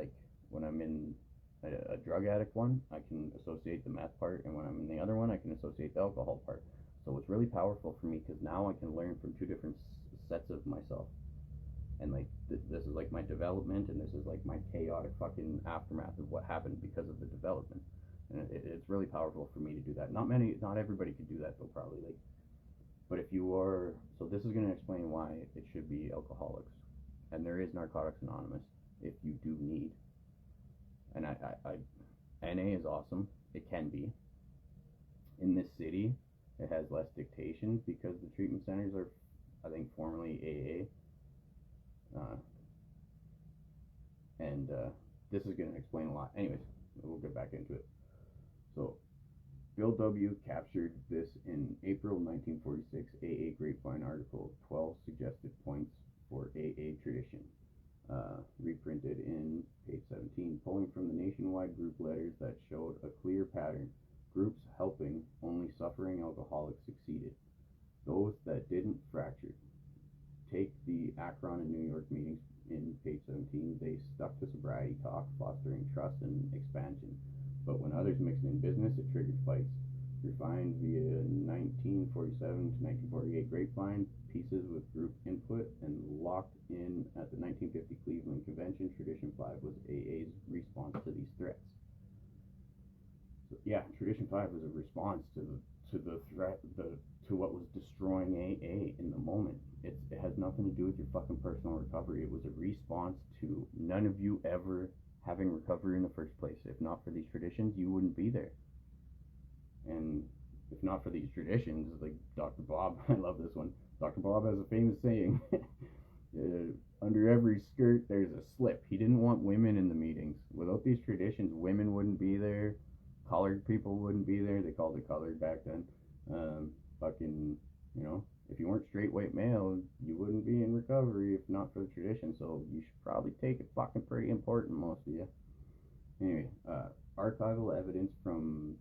a drug addict one, I can associate the meth part, and when I'm in the other one, I can associate the alcohol part. So it's really powerful for me, because now I can learn from two different sets of myself, and like this is like my development, and this is like my chaotic fucking aftermath of what happened because of the development, and it's really powerful for me to do that. Not everybody could do that though, probably, like, but if you are, so this is going to explain why it should be alcoholics, and there is Narcotics Anonymous if you do need. And NA is awesome. It can be. In this city, it has less dictation because the treatment centers are, I think, formerly AA. And this is going to explain a lot. Anyways, we'll get back into it. So, Bill W. captured this in April 1946 AA Grapevine article, 12 Suggested Points for AA Tradition. Reprinted in page 17, pulling from the nationwide group letters that showed a clear pattern. Groups helping only suffering alcoholics succeeded. Those that didn't fractured. Take the Akron and New York meetings in page 17. They stuck to sobriety talk, fostering trust and expansion. But when others mixed in business, it triggered fights. Refined via 1947 to 1948 grapevine, pieces with group input, and locked in at the 1950 Cleveland Convention, Tradition 5 was AA's response to these threats. So, yeah, Tradition 5 was a response to the threat, to what was destroying AA in the moment. It has nothing to do with your fucking personal recovery. It was a response to none of you ever having recovery in the first place. If not for these traditions, you wouldn't be there. And if not for these traditions, like Dr. Bob, I love this one. Dr. Bob has a famous saying, under every skirt there's a slip. He didn't want women in the meetings. Without these traditions, women wouldn't be there, colored people wouldn't be there. They called it colored back then. Fucking, if you weren't straight white male, you wouldn't be in recovery if not for the tradition. So you should probably take it fucking pretty important, most of you. Anyway, archival evidence from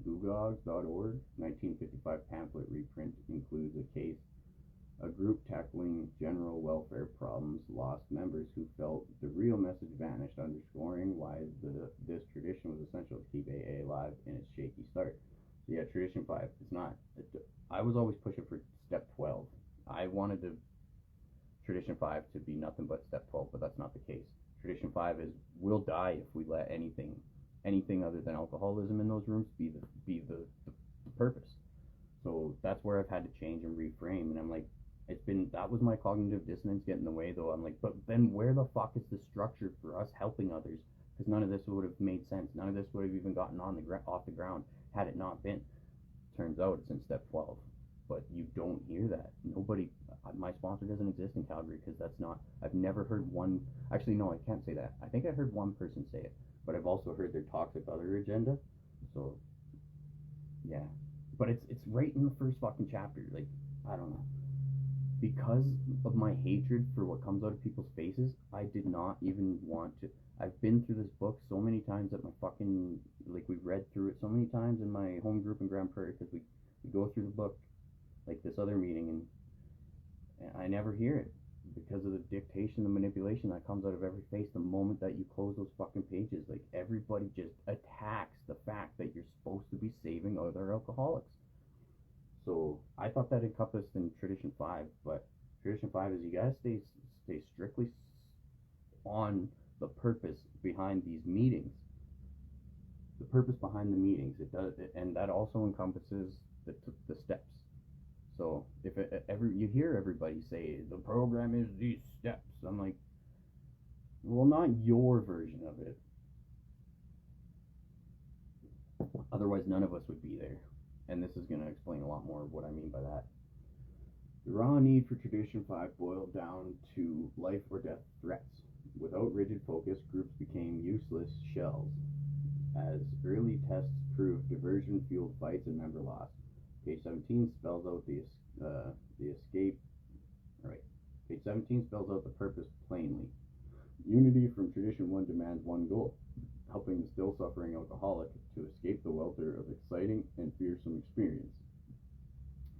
Gogogs.org, 1955 pamphlet reprint includes a group tackling general welfare problems lost members who felt the real message vanished, underscoring why this tradition was essential to keep AA alive in its shaky start. So yeah, Tradition 5, I was always pushing for step 12. I wanted Tradition 5 to be nothing but step 12, but that's not the case. Tradition 5 is, we'll die if we let anything other than alcoholism in those rooms be the purpose. So that's where I've had to change and reframe, and I'm like, that was my cognitive dissonance getting in the way, though. I'm like, but then where the fuck is the structure for us helping others? Because none of this would have made sense. None of this would have even gotten off the ground had it not been. Turns out it's in step 12, but you don't hear that. Nobody, my sponsor doesn't exist in Calgary, because I've never heard one. Actually, no, I can't say that. I think I heard one person say it, but I've also heard their toxic other agenda. So yeah, but it's right in the first fucking chapter. Like, I don't know, because of my hatred for what comes out of people's faces, I did not even want to. I've been through this book so many times that my fucking, like, we've read through it so many times in my home group in Grand Prairie, because we go through the book like this other meeting, and I never hear it because of the dictation, the manipulation that comes out of every face the moment that you close those fucking pages. Like, everybody just attacks the fact that you're supposed to be saving other alcoholics. So I thought that encompassed in Tradition 5, but Tradition 5 is you gotta stay strictly on the purpose behind these meetings. The purpose behind the meetings, it does, and that also encompasses the steps. So if you hear everybody say the program is these steps, I'm like, well, not your version of it. Otherwise, none of us would be there. and this is going to explain a lot more of what I mean by that. The raw need for Tradition 5 boiled down to life or death threats. Without rigid focus, groups became useless shells. As early tests proved, diversion fueled fights and member loss. Page 17 spells out the escape. Right. Page 17 spells out the purpose plainly. Unity from Tradition 1 demands one goal: helping the still suffering alcoholic to escape the welter of exciting and fearsome experience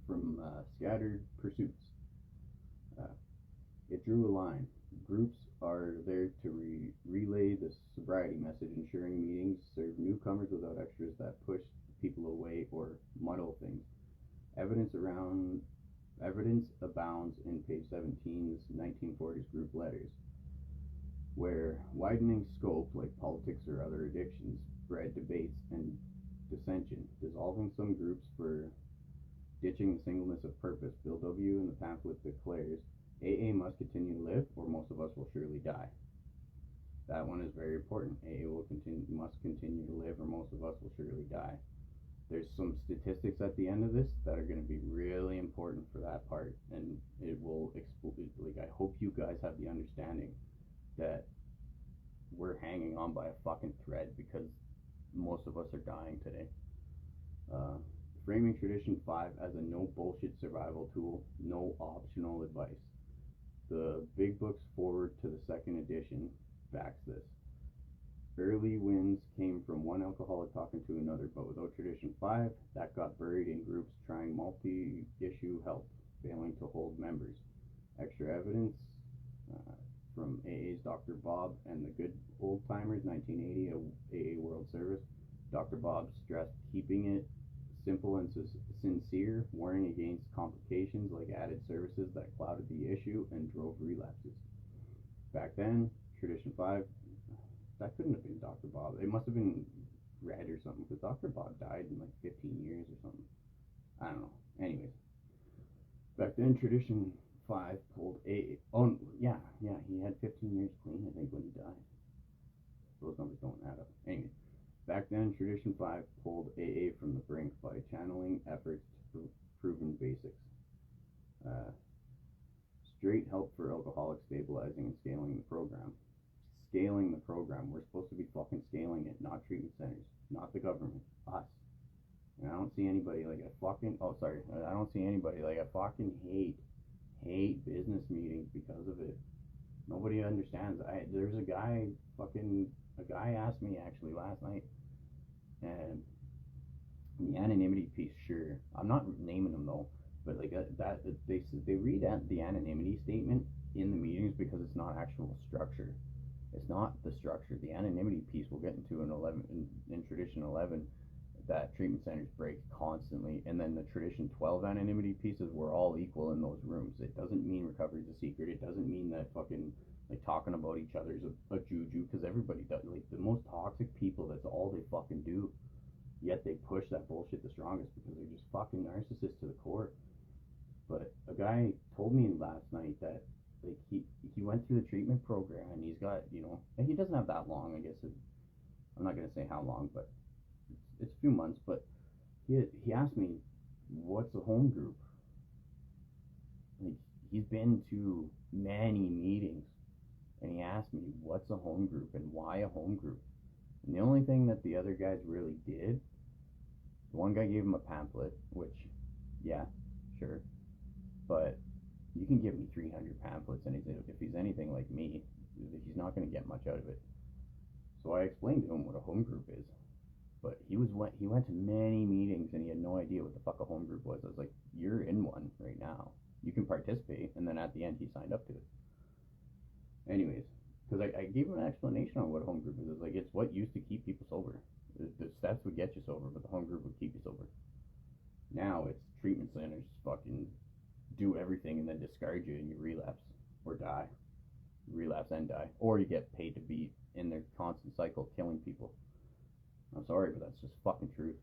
from scattered pursuits. It drew a line. Groups are there to relay the sobriety message, ensuring meetings serve newcomers without extras that push people away or muddle things. Evidence abounds in page 17's 1940s group letters, where widening scope, like politics or other addictions, bred debates and dissension, dissolving some groups for ditching the singleness of purpose. Bill W. in the pamphlet declares, AA must continue to live, or most of us will surely die. That one is very important. AA must continue to live, or most of us will surely die. There's some statistics at the end of this that are going to be really important for that part, and it will I hope you guys have the understanding that we're hanging on by a fucking thread because most of us are dying today. Framing Tradition 5 as a no bullshit survival tool, no optional advice. The Big Book's forward to the second edition backs this. Early wins came from one alcoholic talking to another, but without Tradition 5, that got buried in groups trying multi-issue help, failing to hold members. Extra evidence from AA's Dr. Bob and the Good Old Timers, 1980, AA World Service. Dr. Bob stressed keeping it simple and sincere, warning against complications like added services that clouded the issue and drove relapses. Back then, Tradition 5, that couldn't have been Dr. Bob. It must have been Red or something, because Dr. Bob died in like 15 years or something. I don't know. Anyways, back then, Tradition 5 pulled AA. Oh, yeah, he had 15 years clean, I think, when he died. Those numbers don't add up. Anyways. Back then, Tradition 5 pulled AA from the brink by channeling efforts to proven basics. Straight help for alcoholics, stabilizing and scaling the program. Scaling the program. We're supposed to be fucking scaling it, not treatment centers, not the government, us. And I don't see anybody like I don't see anybody like I fucking hate business meetings because of it. Nobody understands. There's a guy asked me actually last night, and the anonymity piece, sure, I'm not naming them though, but like that they read the anonymity statement in the meetings because it's not actual structure. It's not the structure. The anonymity piece we'll get into in Tradition 11, that treatment centers break constantly, and then the Tradition 12 anonymity pieces, we're all equal in those rooms. It doesn't mean recovery's a secret. It doesn't mean that fucking like talking about each other's a juju, because everybody does. Like the most toxic people, that's all they fucking do. Yet they push that bullshit the strongest because they're just fucking narcissists to the core. But a guy told me last night that like he went through the treatment program, and he's got, and he doesn't have that long, I guess. I'm not gonna say how long, but it's a few months. But he asked me, what's a home group? Like, he's been to many meetings, and he asked me, what's a home group and why a home group? And the only thing that the other guys really did, the one guy gave him a pamphlet, which, yeah, sure, but you can give me 300 pamphlets, and if he's anything like me, he's not going to get much out of it. So I explained to him what a home group is, but he went to many meetings, and he had no idea what the fuck a home group was. I was like, you're in one right now. You can participate, and then at the end, he signed up to it. Anyways, because I gave him an explanation on what a home group is. It's like, it's what used to keep people sober. The steps would get you sober, but the home group would keep you sober. Now it's treatment centers fucking do everything and then discard you, and you relapse or die. Relapse and die. Or you get paid to be in their constant cycle killing people. I'm sorry, but that's just fucking truth.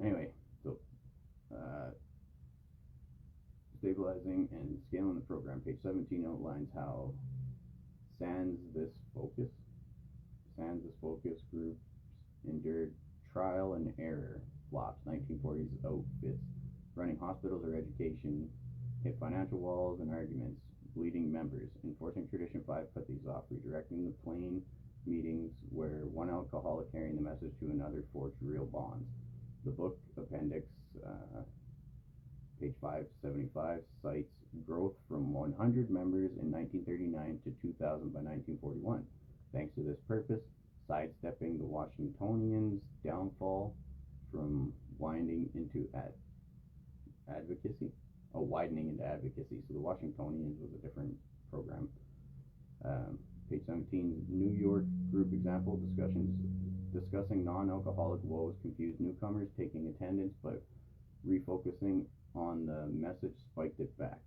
Anyway, so stabilizing and scaling the program. Page 17 outlines how sans this focus groups endured trial and error, flops, 1940s outfits, running hospitals or education, hit financial walls and arguments, bleeding members, enforcing Tradition 5 cut these off, redirecting the plain meetings where one alcoholic carrying the message to another forged real bonds. The book appendix, page 575, cites growth from 100 members in 1939 to 2,000 by 1941. Thanks to this purpose, sidestepping the Washingtonians' downfall from widening into advocacy. Widening into advocacy. So the Washingtonians was a different program. Page 17, New York group example, discussing non-alcoholic woes, confused newcomers, taking attendance, but refocusing on the message spiked it back.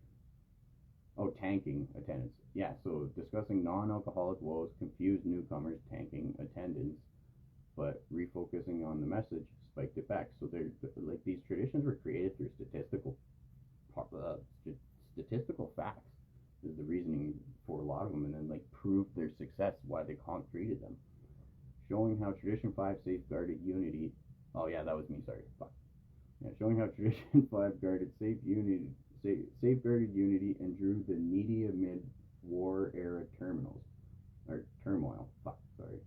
Oh, tanking attendance. Yeah, so discussing non-alcoholic woes, confused newcomers, tanking attendance, but refocusing on the message spiked it back. So they're like, these traditions were created through statistical facts is the reasoning for a lot of them, and then like proved their success, why they concreted them. Showing how Tradition 5 safeguarded unity. Oh yeah, that was me, sorry. Fuck. Yeah, showing how Tradition 5 safeguarded unity and drew the needy amid war era turmoil. Fuck, sorry.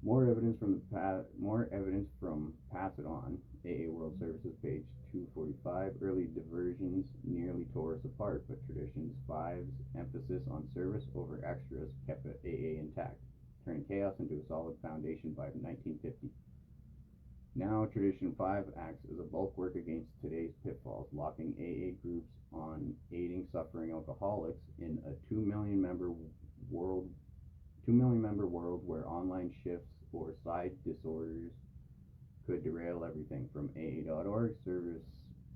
More evidence from Pass It On, AA World Services, page 245. Early diversions nearly tore us apart, but Tradition 5's emphasis on service over extras kept AA intact, turning chaos into a solid foundation by 1950. Now Tradition 5 acts as a bulwark against today's pitfalls, locking AA groups on aiding suffering alcoholics in a 2 million member world where online shifts or side disorders could derail everything. From AA.org, service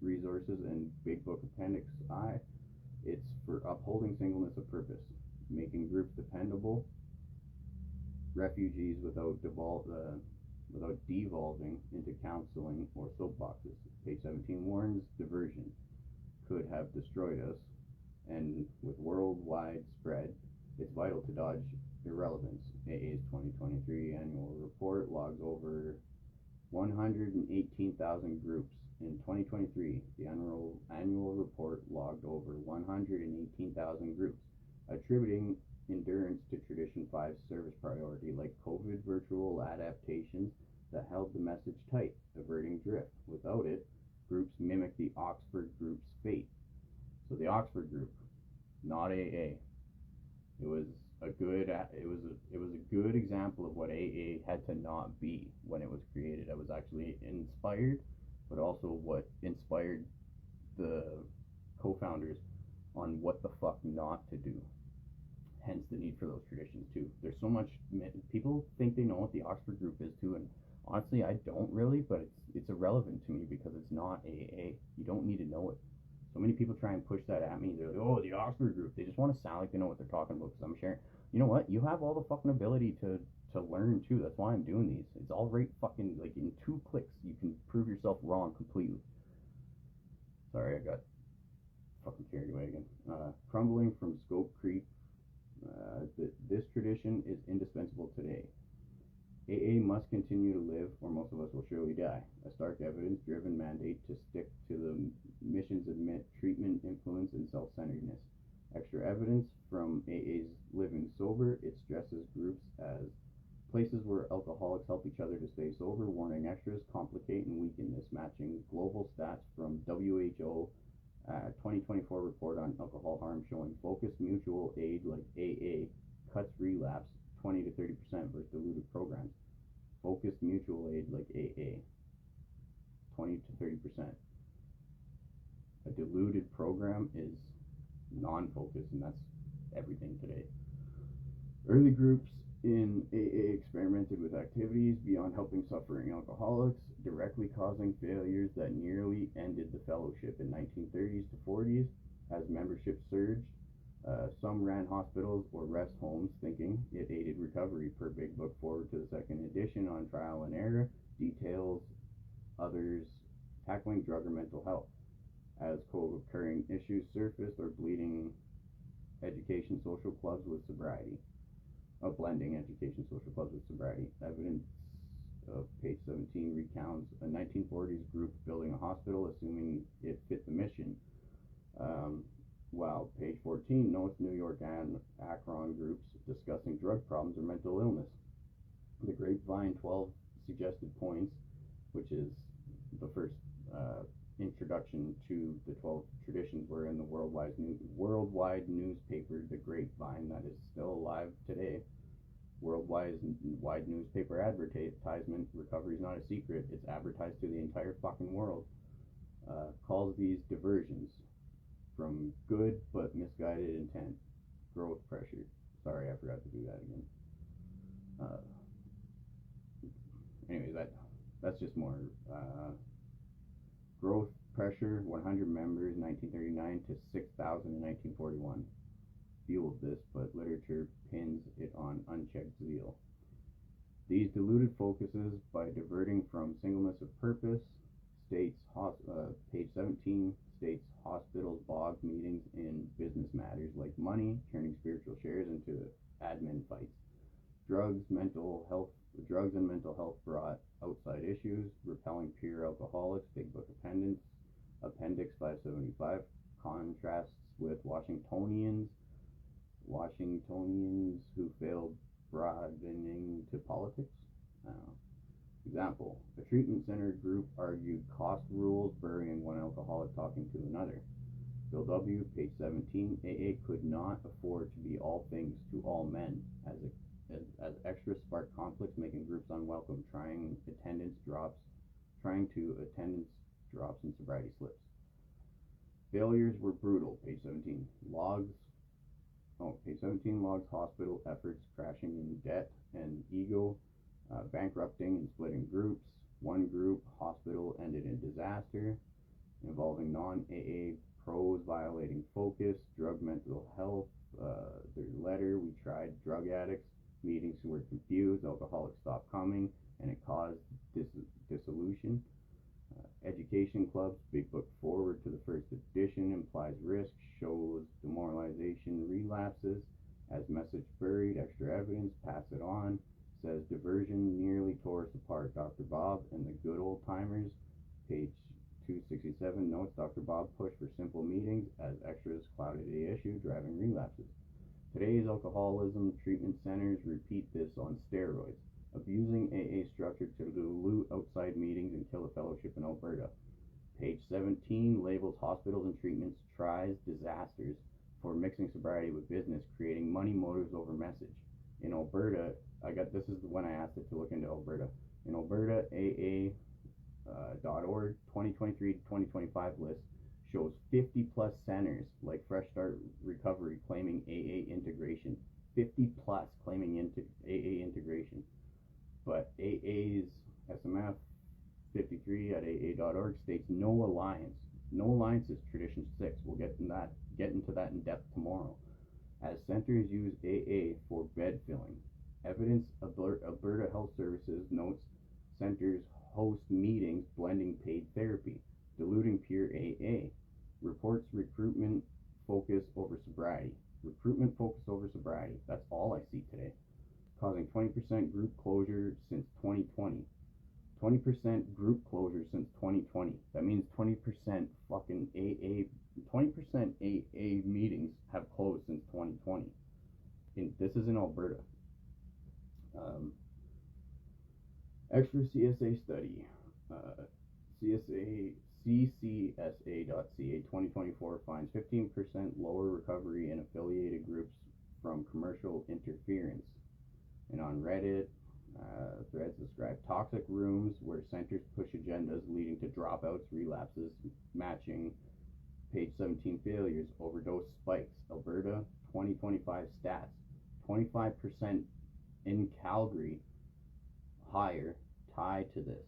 resources, and Big Book Appendix I, it's for upholding singleness of purpose, making groups dependable, refugees without devolving into counseling or soapboxes. Page 17 warns diversion could have destroyed us, and with worldwide spread, it's vital to dodge irrelevance. AA's 2023 annual report logs over 118,000 groups. In 2023, the annual report logged over 118,000 groups, attributing endurance to Tradition 5's service priority, like COVID virtual adaptations that held the message tight, averting drift. Without it, groups mimic the Oxford group's fate. So the Oxford group, not AA. It was a good example of what AA had to not be when it was created. It was actually inspired, but also what inspired the co-founders on what the fuck not to do. Hence the need for those traditions too. There's so much, people think they know what the Oxford group is too, and honestly I don't really, but it's irrelevant to me because it's not AA. You don't need to know it. So many people try and push that at me. They're like, oh, the Oxford group. They just want to sound like they know what they're talking about because I'm sharing. You know what? You have all the fucking ability to learn too. That's why I'm doing these. It's all right fucking, like, in 2 clicks you can prove yourself wrong completely. Sorry, I got fucking carried away again. Crumbling from scope creep. This tradition is indispensable today. AA must continue to live, or most of us will surely die. A stark evidence-driven mandate to stick to the missions admit treatment, influence, and self-centeredness. Extra evidence from AA's Living Sober. It stresses groups as places where alcoholics help each other to stay sober, warning extras complicate and weaken this, matching global stats from WHO 2024 report on alcohol harm, showing focused mutual aid like AA cuts relapse 20 to 30% versus diluted programs. Focused mutual aid like AA, 20 to 30%. A diluted program is non-focused, and that's everything today. Early groups in AA experimented with activities beyond helping suffering alcoholics, directly causing failures that nearly ended the fellowship. In 1930s to 40s, as membership surged, some ran hospitals or rest homes, thinking it aided recovery. Per Big Book Forward to the second edition on trial and error, details others tackling drug or mental health. As co-occurring issues surfaced, or bleeding education social clubs with sobriety. Blending education social clubs with sobriety. Evidence of page 17 recounts a 1940s group building a hospital, assuming it fit the mission. While page 14 notes New York and Akron groups discussing drug problems or mental illness. The Grapevine 12 suggested points, which is the first introduction to the 12 traditions, were in the worldwide newspaper, The Grapevine, that is still alive today. Worldwide newspaper advertisement, recovery is not a secret, it's advertised to the entire fucking world, calls these diversions from good but misguided intent. Growth pressure. Sorry, I forgot to do that again. Anyway, that's just more. Growth pressure, 100 members, 1939 to 6,000 in 1941. Fueled this, but literature pins it on unchecked zeal. These diluted focuses by diverting from singleness of purpose, states, page 17, states hospitals, bogs, meetings in business matters like money, turning spiritual shares into admin fights. Drugs and mental health brought outside issues, repelling pure alcoholics, Big Book Appendix 575, contrasts with Washingtonians who failed broadening to politics. Example, a treatment center group argued cost rules, burying one alcoholic talking to another. Bill W., page 17, AA could not afford to be all things to all men, as extras spark conflicts, making groups unwelcome, trying to attendance drops and sobriety slips. Failures were brutal, page 17. Page 17 logs hospital efforts crashing in debt and ego, bankrupting and splitting groups. One group, hospital, ended in disaster, involving non-AA pros violating focus, drug mental health. Their letter, we tried drug addicts, meetings who were confused, alcoholics stopped coming, and it caused dissolution. Education clubs, Big Book forward to the first edition, implies risk, shows demoralization, relapses, as message buried, extra evidence, pass it on, says diversion nearly tore us apart. Dr. Bob and the good old timers, page 267, notes Dr. Bob pushed for simple meetings as extras clouded the issue, driving relapses. Today's alcoholism treatment centers repeat this on steroids, abusing AA structure to dilute outside meetings and kill a fellowship in Alberta. Page 17 labels hospitals and treatments tries disasters for mixing sobriety with business, creating money motives over message. In Alberta, this is when I asked it to look into Alberta. In Alberta, AA.org 2023-2025 list shows 50 plus centers like Fresh Start Recovery claiming AA integration. 50 plus claiming AA integration. But AA's SMF 53 at AA.org states no alliance. No alliance is tradition 6. We'll get into that in depth tomorrow. As centers use AA for bed filling. Evidence Alberta Health Services notes centers host meetings blending paid therapy, diluting pure AA. Reports recruitment focus over sobriety. Recruitment focus over sobriety. That's all I see today. Causing 20% group closure since 2020. 20% group closure since 2020. That means 20% fucking AA, 20% AA meetings have closed since 2020. This is in Alberta. Extra CSA study. CCSA.ca 2024 finds 15% lower recovery in affiliated groups from commercial interference. And on Reddit, threads describe toxic rooms where centers push agendas leading to dropouts, relapses, matching page 17 failures, overdose spikes. Alberta 2025 stats. 25% in Calgary higher tied to this.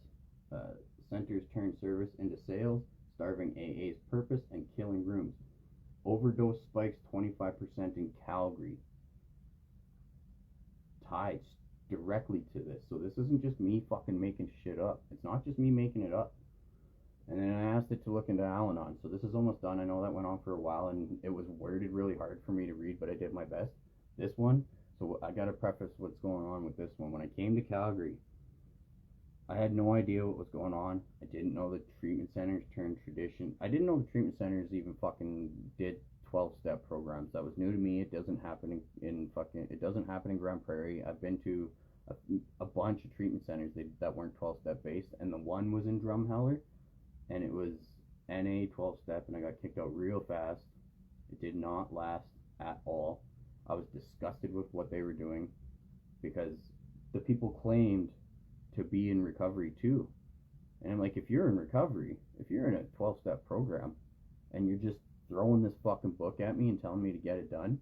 Centers turn service into sales, starving AA's purpose and killing rooms. Overdose spikes 25% in Calgary. Tied directly to this. So this isn't just me fucking making shit up. It's not just me making it up. And then I asked it to look into Al-Anon. So this is almost done. I know that went on for a while and it was worded really hard for me to read, but I did my best. This one, so I gotta preface what's going on with this one. When I came to Calgary, I had no idea what was going on. I didn't know the treatment centers turned tradition. I didn't know the treatment centers even fucking did 12-step programs. That was new to me. It doesn't happen it doesn't happen in Grand Prairie. I've been to a bunch of treatment centers that weren't 12-step based, and the one was in Drumheller, and it was NA 12-step, and I got kicked out real fast. It did not last at all. I was disgusted with what they were doing because the people claimed to be in recovery too. And I'm like, if you're in recovery, if you're in a 12-step program and you're just throwing this fucking book at me and telling me to get it done,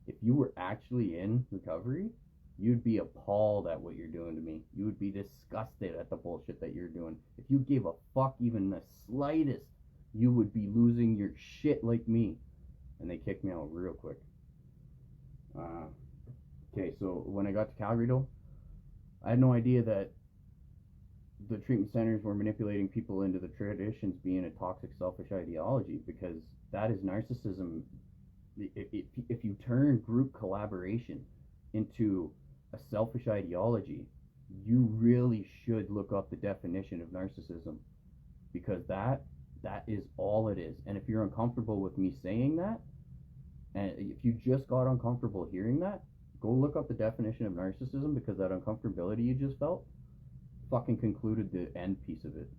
if you were actually in recovery, you'd be appalled at what you're doing to me. You would be disgusted at the bullshit that you're doing. If you gave a fuck even the slightest, you would be losing your shit like me. And they kicked me out real quick. Okay, so when I got to Calgary though, I had no idea that the treatment centers were manipulating people into the traditions being a toxic, selfish ideology, because that is narcissism. If you turn group collaboration into a selfish ideology, you really should look up the definition of narcissism, because that is all it is. And if you're uncomfortable with me saying that, and if you just got uncomfortable hearing that, go look up the definition of narcissism, because that uncomfortability you just felt fucking concluded the end piece of it.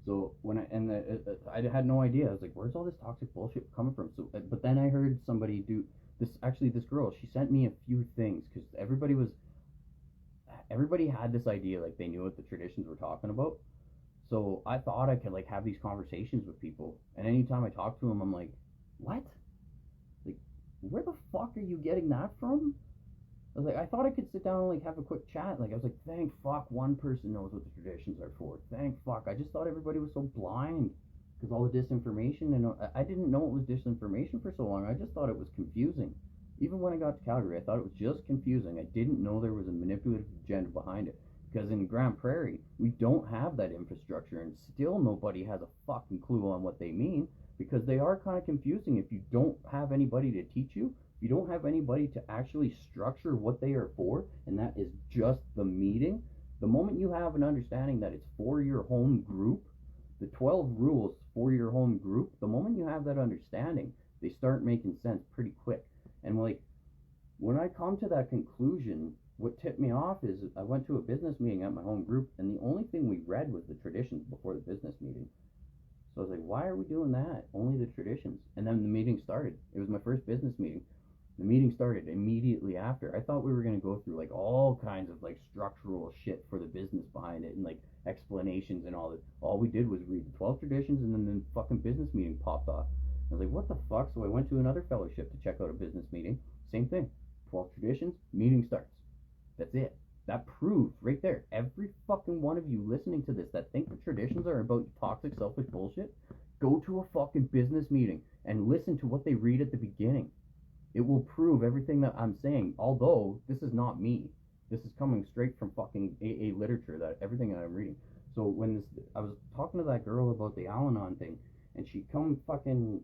So when I had no idea. I was like, where's all this toxic bullshit coming from? So, but then I heard somebody do this. Actually, this girl, she sent me a few things, because everybody had this idea, like they knew what the traditions were talking about. So I thought I could like have these conversations with people, and anytime I talk to them, I'm like, what? Like, where the fuck are you getting that from? I was like, I thought I could sit down and like have a quick chat. Like, I was like, thank fuck one person knows what the traditions are for. Thank fuck. I just thought everybody was so blind because all the disinformation, and I didn't know it was disinformation for so long. I just thought it was confusing. Even when I got to Calgary, I thought it was just confusing. I didn't know there was a manipulative agenda behind it. Because in Grand Prairie, we don't have that infrastructure, and still nobody has a fucking clue on what they mean, because they are kind of confusing. If you don't have anybody to teach you, you don't have anybody to actually structure what they are for, and that is just the meeting. The moment you have an understanding that it's for your home group, the 12 rules for your home group, the moment you have that understanding, they start making sense pretty quick. And like, when I come to that conclusion, what tipped me off is I went to a business meeting at my home group, and the only thing we read was the traditions before the business meeting. So I was like, why are we doing that? Only the traditions. And then the meeting started. It was my first business meeting. The meeting started immediately after. I thought we were going to go through like all kinds of like structural shit for the business behind it, and like explanations and all that. All we did was read the 12 traditions, and then the fucking business meeting popped off. I was like, what the fuck? So I went to another fellowship to check out a business meeting. Same thing. 12 traditions, meeting starts. That's it. That proves right there. Every fucking one of you listening to this that think the traditions are about toxic, selfish bullshit, go to a fucking business meeting and listen to what they read at the beginning. It will prove everything that I'm saying, although this is not me. This is coming straight from fucking AA literature, that everything that I'm reading. So when I was talking to that girl about the Al-Anon thing, and she come fucking,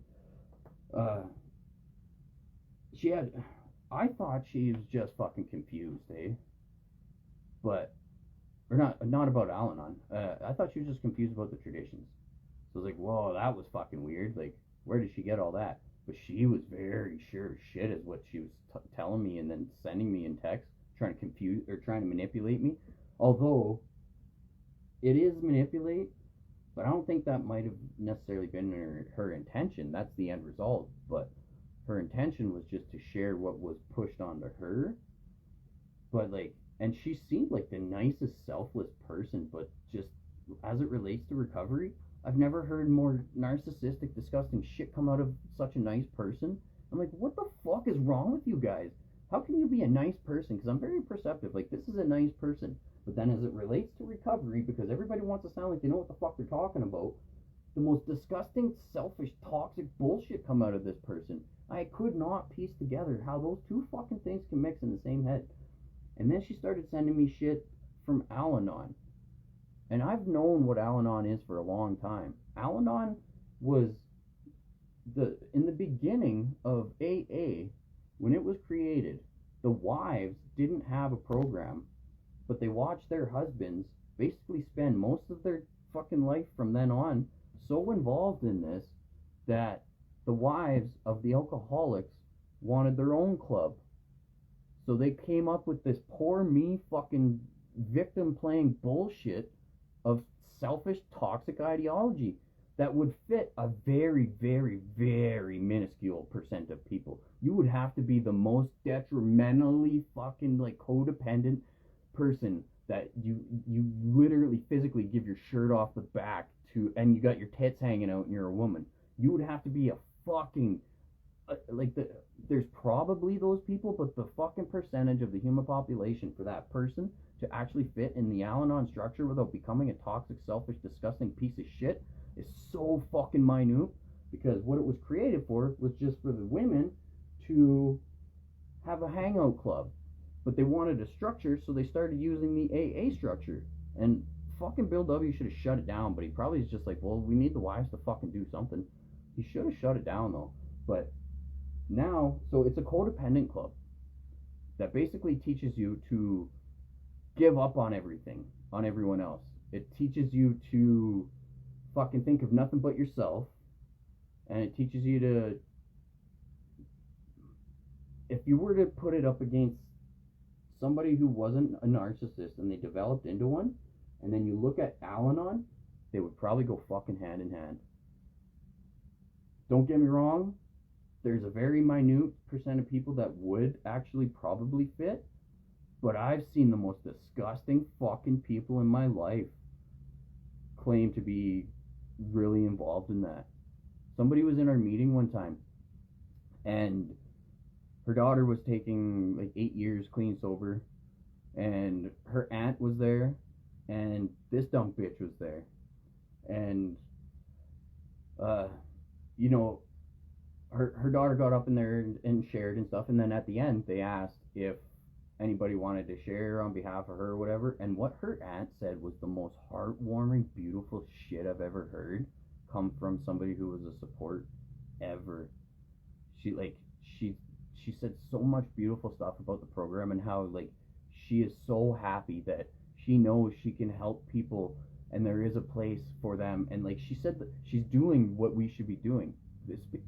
I thought she was just fucking confused, eh? But, or not about Al-Anon. I thought she was just confused about the traditions. So I was like, whoa, that was fucking weird. Like, where did she get all that? But she was very sure as shit is what she was telling me, and then sending me in text, trying to confuse or trying to manipulate me. Although it is manipulate, but I don't think that might have necessarily been her intention. That's the end result. But her intention was just to share what was pushed onto her. But like, and she seemed like the nicest, selfless person, but just as it relates to recovery, I've never heard more narcissistic, disgusting shit come out of such a nice person. I'm like, what the fuck is wrong with you guys? How can you be a nice person? Because I'm very perceptive. Like, this is a nice person. But then as it relates to recovery, because everybody wants to sound like they know what the fuck they're talking about, the most disgusting, selfish, toxic bullshit come out of this person. I could not piece together how those two fucking things can mix in the same head. And then she started sending me shit from Al-Anon. And I've known what Al-Anon is for a long time. Al-Anon was in the beginning of AA, when it was created, the wives didn't have a program but they watch their husbands basically spend most of their fucking life from then on so involved in this that the wives of the alcoholics wanted their own club. So they came up with this poor me fucking victim playing bullshit of selfish, toxic ideology that would fit a very, very, very minuscule percent of people. You would have to be the most detrimentally fucking like codependent person that you literally physically give your shirt off the back to, and you got your tits hanging out and you're a woman. You would have to be a fucking there's probably those people, but the fucking percentage of the human population for that person to actually fit in the Al-Anon structure without becoming a toxic, selfish, disgusting piece of shit is so fucking minute, because what it was created for was just for the women to have a hangout club, but they wanted a structure, so they started using the AA structure. And fucking Bill W. should have shut it down, but he probably is just like, well, we need the wives to fucking do something. He should have shut it down though. But now, so it's a codependent club that basically teaches you to give up on everything, on everyone else. It teaches you to fucking think of nothing but yourself, and it teaches you to, if you were to put it up against somebody who wasn't a narcissist and they developed into one, and then you look at Al-Anon, they would probably go fucking hand in hand. Don't get me wrong, there's a very minute percent of people that would actually probably fit, but I've seen the most disgusting fucking people in my life claim to be really involved in that. Somebody was in our meeting one time, and her daughter was taking like 8 years clean sober, and her aunt was there, and this dumb bitch was there, and you know, her daughter got up in there and shared and stuff, and then at the end they asked if anybody wanted to share on behalf of her or whatever, and what her aunt said was the most heartwarming, beautiful shit I've ever heard come from somebody who was a support ever. She said so much beautiful stuff about the program, and how like she is so happy that she knows she can help people and there is a place for them, and like she said that she's doing what we should be doing.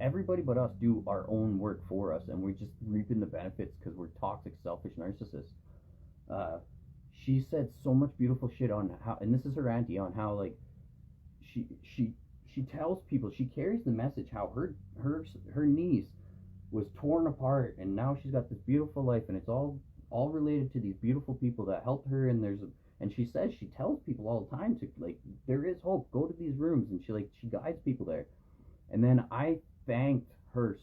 Everybody but us do our own work for us, and we're just reaping the benefits because we're toxic, selfish narcissists. She said so much beautiful shit on how, and this is her auntie, on how like she tells people, she carries the message how her niece was torn apart, and now she's got this beautiful life, and it's all related to these beautiful people that helped her, and and she says, she tells people all the time to like, there is hope, go to these rooms, and she guides people there. And then I thanked her,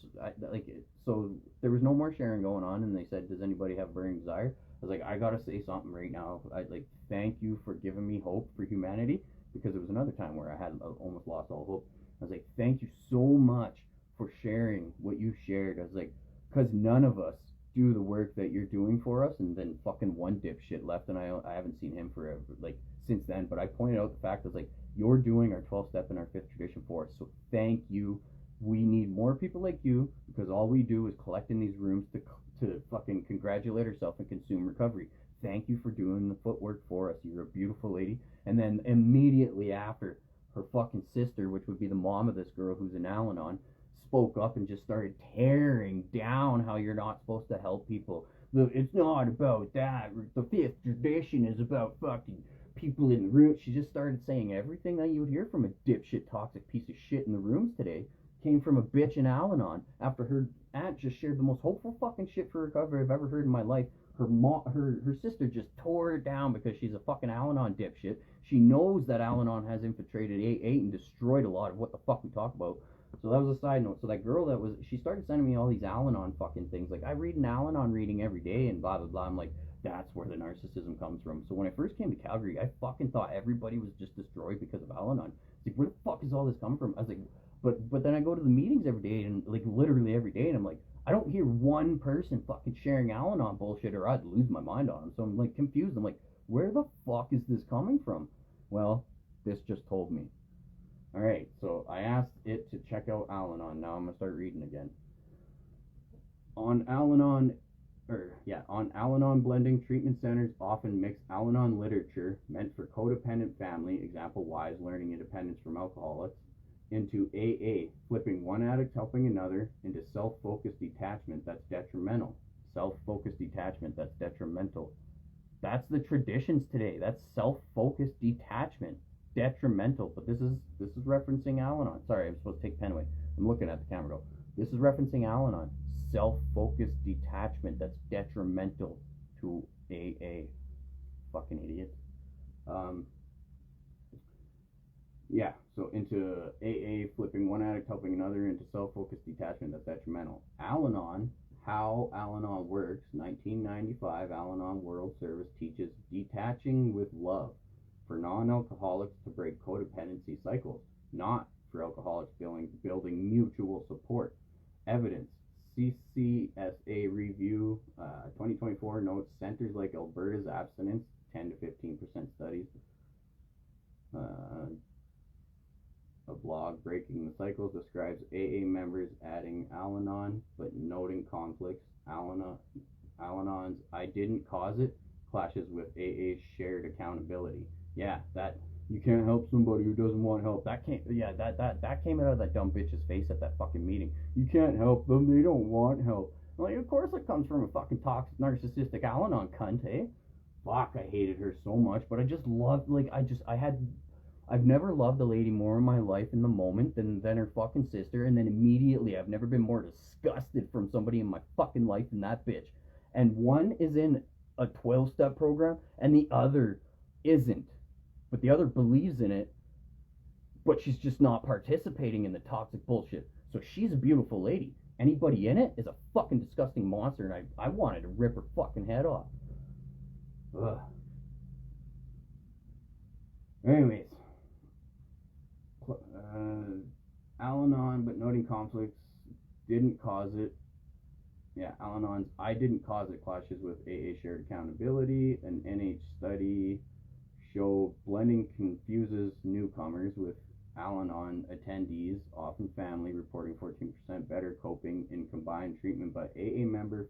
so there was no more sharing going on, and they said, does anybody have a burning desire? I was like, I gotta say something right now. I'd like, thank you for giving me hope for humanity, because it was another time where I had almost lost all hope. I was like, thank you so much for sharing what you shared. I was like, because none of us do the work that you're doing for us. And then fucking one dipshit left, and I haven't seen him forever, like, since then. But I pointed out the fact that, like, you're doing our 12 step and our 5th tradition for us, so thank you. We need more people like you, because all we do is collect in these rooms to fucking congratulate ourselves and consume recovery. Thank you for doing the footwork for us. You're a beautiful lady. And then immediately after, her fucking sister, which would be the mom of this girl who's in Al-Anon, spoke up and just started tearing down how you're not supposed to help people. Look, it's not about that. The 5th tradition is about fucking people in the room. She just started saying everything that you would hear from a dipshit, toxic piece of shit in the rooms today came from a bitch in Al-Anon, after her aunt just shared the most hopeful fucking shit for recovery I've ever heard in my life. Her sister just tore it down because she's a fucking Al-Anon dipshit. She knows that Al-Anon has infiltrated AA and destroyed a lot of what the fuck we talk about. So that was a side note. So that girl she started sending me all these Al-Anon fucking things. Like, I read an Al-Anon reading every day and blah, blah, blah. I'm like, that's where the narcissism comes from. So when I first came to Calgary, I fucking thought everybody was just destroyed because of Al-Anon. It's like, where the fuck is all this coming from? I was like, but then I go to the meetings every day, and like literally every day, and I'm like, I don't hear one person fucking sharing Al-Anon bullshit, or I'd lose my mind on them. So I'm like confused. I'm like, where the fuck is this coming from? Well, this just told me. Alright, so I asked it to check out Al-Anon. Now I'm going to start reading again. On Al-Anon, on Al-Anon blending, treatment centers often mix Al-Anon literature meant for codependent family, example wives learning independence from alcoholics, into AA, flipping one addict helping another into self-focused detachment that's detrimental. Self-focused detachment that's detrimental. That's the traditions today. That's self-focused detachment, detrimental. But this is referencing Al-Anon. Sorry, I'm supposed to take pen away. I'm looking at the camera though. This is referencing Al-Anon. Self-focused detachment that's detrimental to AA. Fucking idiots. So into AA, flipping one addict helping another into self-focused detachment that's detrimental. Al-Anon, how Al-Anon works, 1995 Al-Anon World Service teaches detaching with love for non-alcoholics to break codependency cycles, not for alcoholics building mutual support. Evidence, CCSA review 2024 notes centers like Alberta's abstinence 10 to 15% studies. A blog, Breaking the Cycles, describes AA members adding Al-Anon but noting conflicts. Al-Anon's I didn't cause it clashes with AA's shared accountability. Yeah, that you can't help somebody who doesn't want help. That came out of that dumb bitch's face at that fucking meeting. You can't help them, they don't want help. Like, of course it comes from a fucking toxic, narcissistic Al-Anon cunt, eh? Fuck, I hated her so much, but I just loved, I've never loved a lady more in my life in the moment than her fucking sister, and then immediately I've never been more disgusted from somebody in my fucking life than that bitch. And one is in a 12-step program, and the other isn't. But the other believes in it, but she's just not participating in the toxic bullshit. So she's a beautiful lady. Anybody in it is a fucking disgusting monster, and I wanted to rip her fucking head off. Ugh. Anyways. Al-Anon, but noting conflicts, didn't cause it. Al-Anon's I didn't cause it clashes with AA shared accountability. An NH study showed blending confuses newcomers with Al-Anon attendees, often family, reporting 14% better coping in combined treatment, but AA members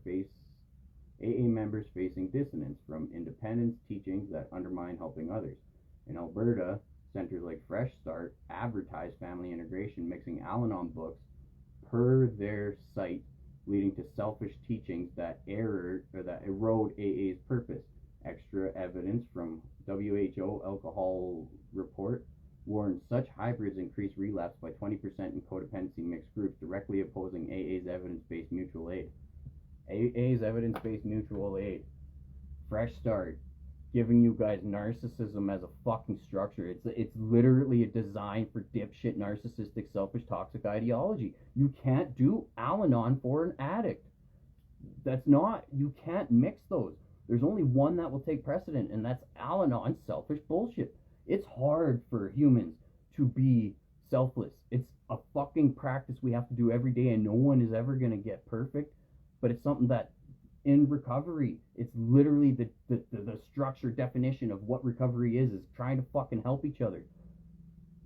facing dissonance from independence teachings that undermine helping others. In Alberta, centers like Fresh Start advertise family integration, mixing Al-Anon books per their site, leading to selfish teachings that erode AA's purpose. Extra evidence from WHO alcohol report warns such hybrids increase relapse by 20% in codependency mixed groups, directly opposing AA's evidence-based mutual aid. AA's evidence-based mutual aid. Fresh Start. Giving you guys narcissism as a fucking structure. It's literally a design for dipshit, narcissistic, selfish, toxic ideology. You can't do Al-Anon for an addict. You can't mix those. There's only one that will take precedent, and that's Al-Anon selfish bullshit. It's hard for humans to be selfless. It's a fucking practice we have to do every day, and no one is ever going to get perfect, but it's something that in recovery, it's literally the structured definition of what recovery is trying to fucking help each other.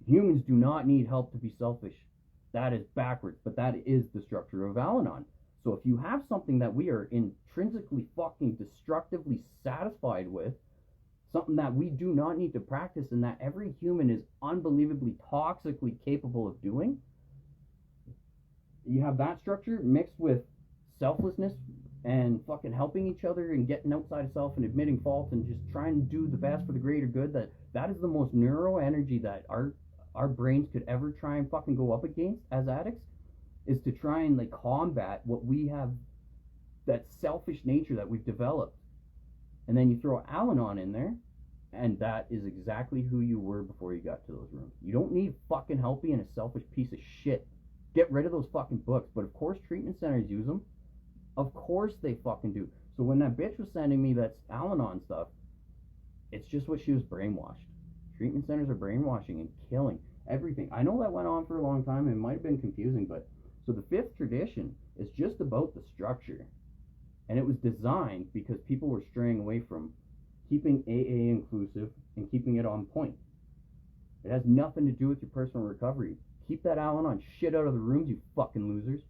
Humans do not need help to be selfish. That is backwards, but that is the structure of Al-Anon. So if you have something that we are intrinsically fucking destructively satisfied with, something that we do not need to practice and that every human is unbelievably toxically capable of doing, you have that structure mixed with selflessness and fucking helping each other and getting outside of self and admitting fault and just trying to do the best for the greater good, that is the most neuro energy that our brains could ever try and fucking go up against as addicts, is to try and like combat what we have, that selfish nature that we've developed. And then you throw Al-Anon in there, and that is exactly who you were before you got to those rooms. You don't need fucking help being a selfish piece of shit. Get rid of those fucking books. But of course treatment centers use them. Of course they fucking do. So when that bitch was sending me that Al-Anon stuff, it's just what she was brainwashed. Treatment centers are brainwashing and killing everything. I know that went on for a long time and it might have been confusing, but so the fifth tradition is just about the structure. And it was designed because people were straying away from keeping AA inclusive and keeping it on point. It has nothing to do with your personal recovery. Keep that Al-Anon shit out of the rooms, you fucking losers.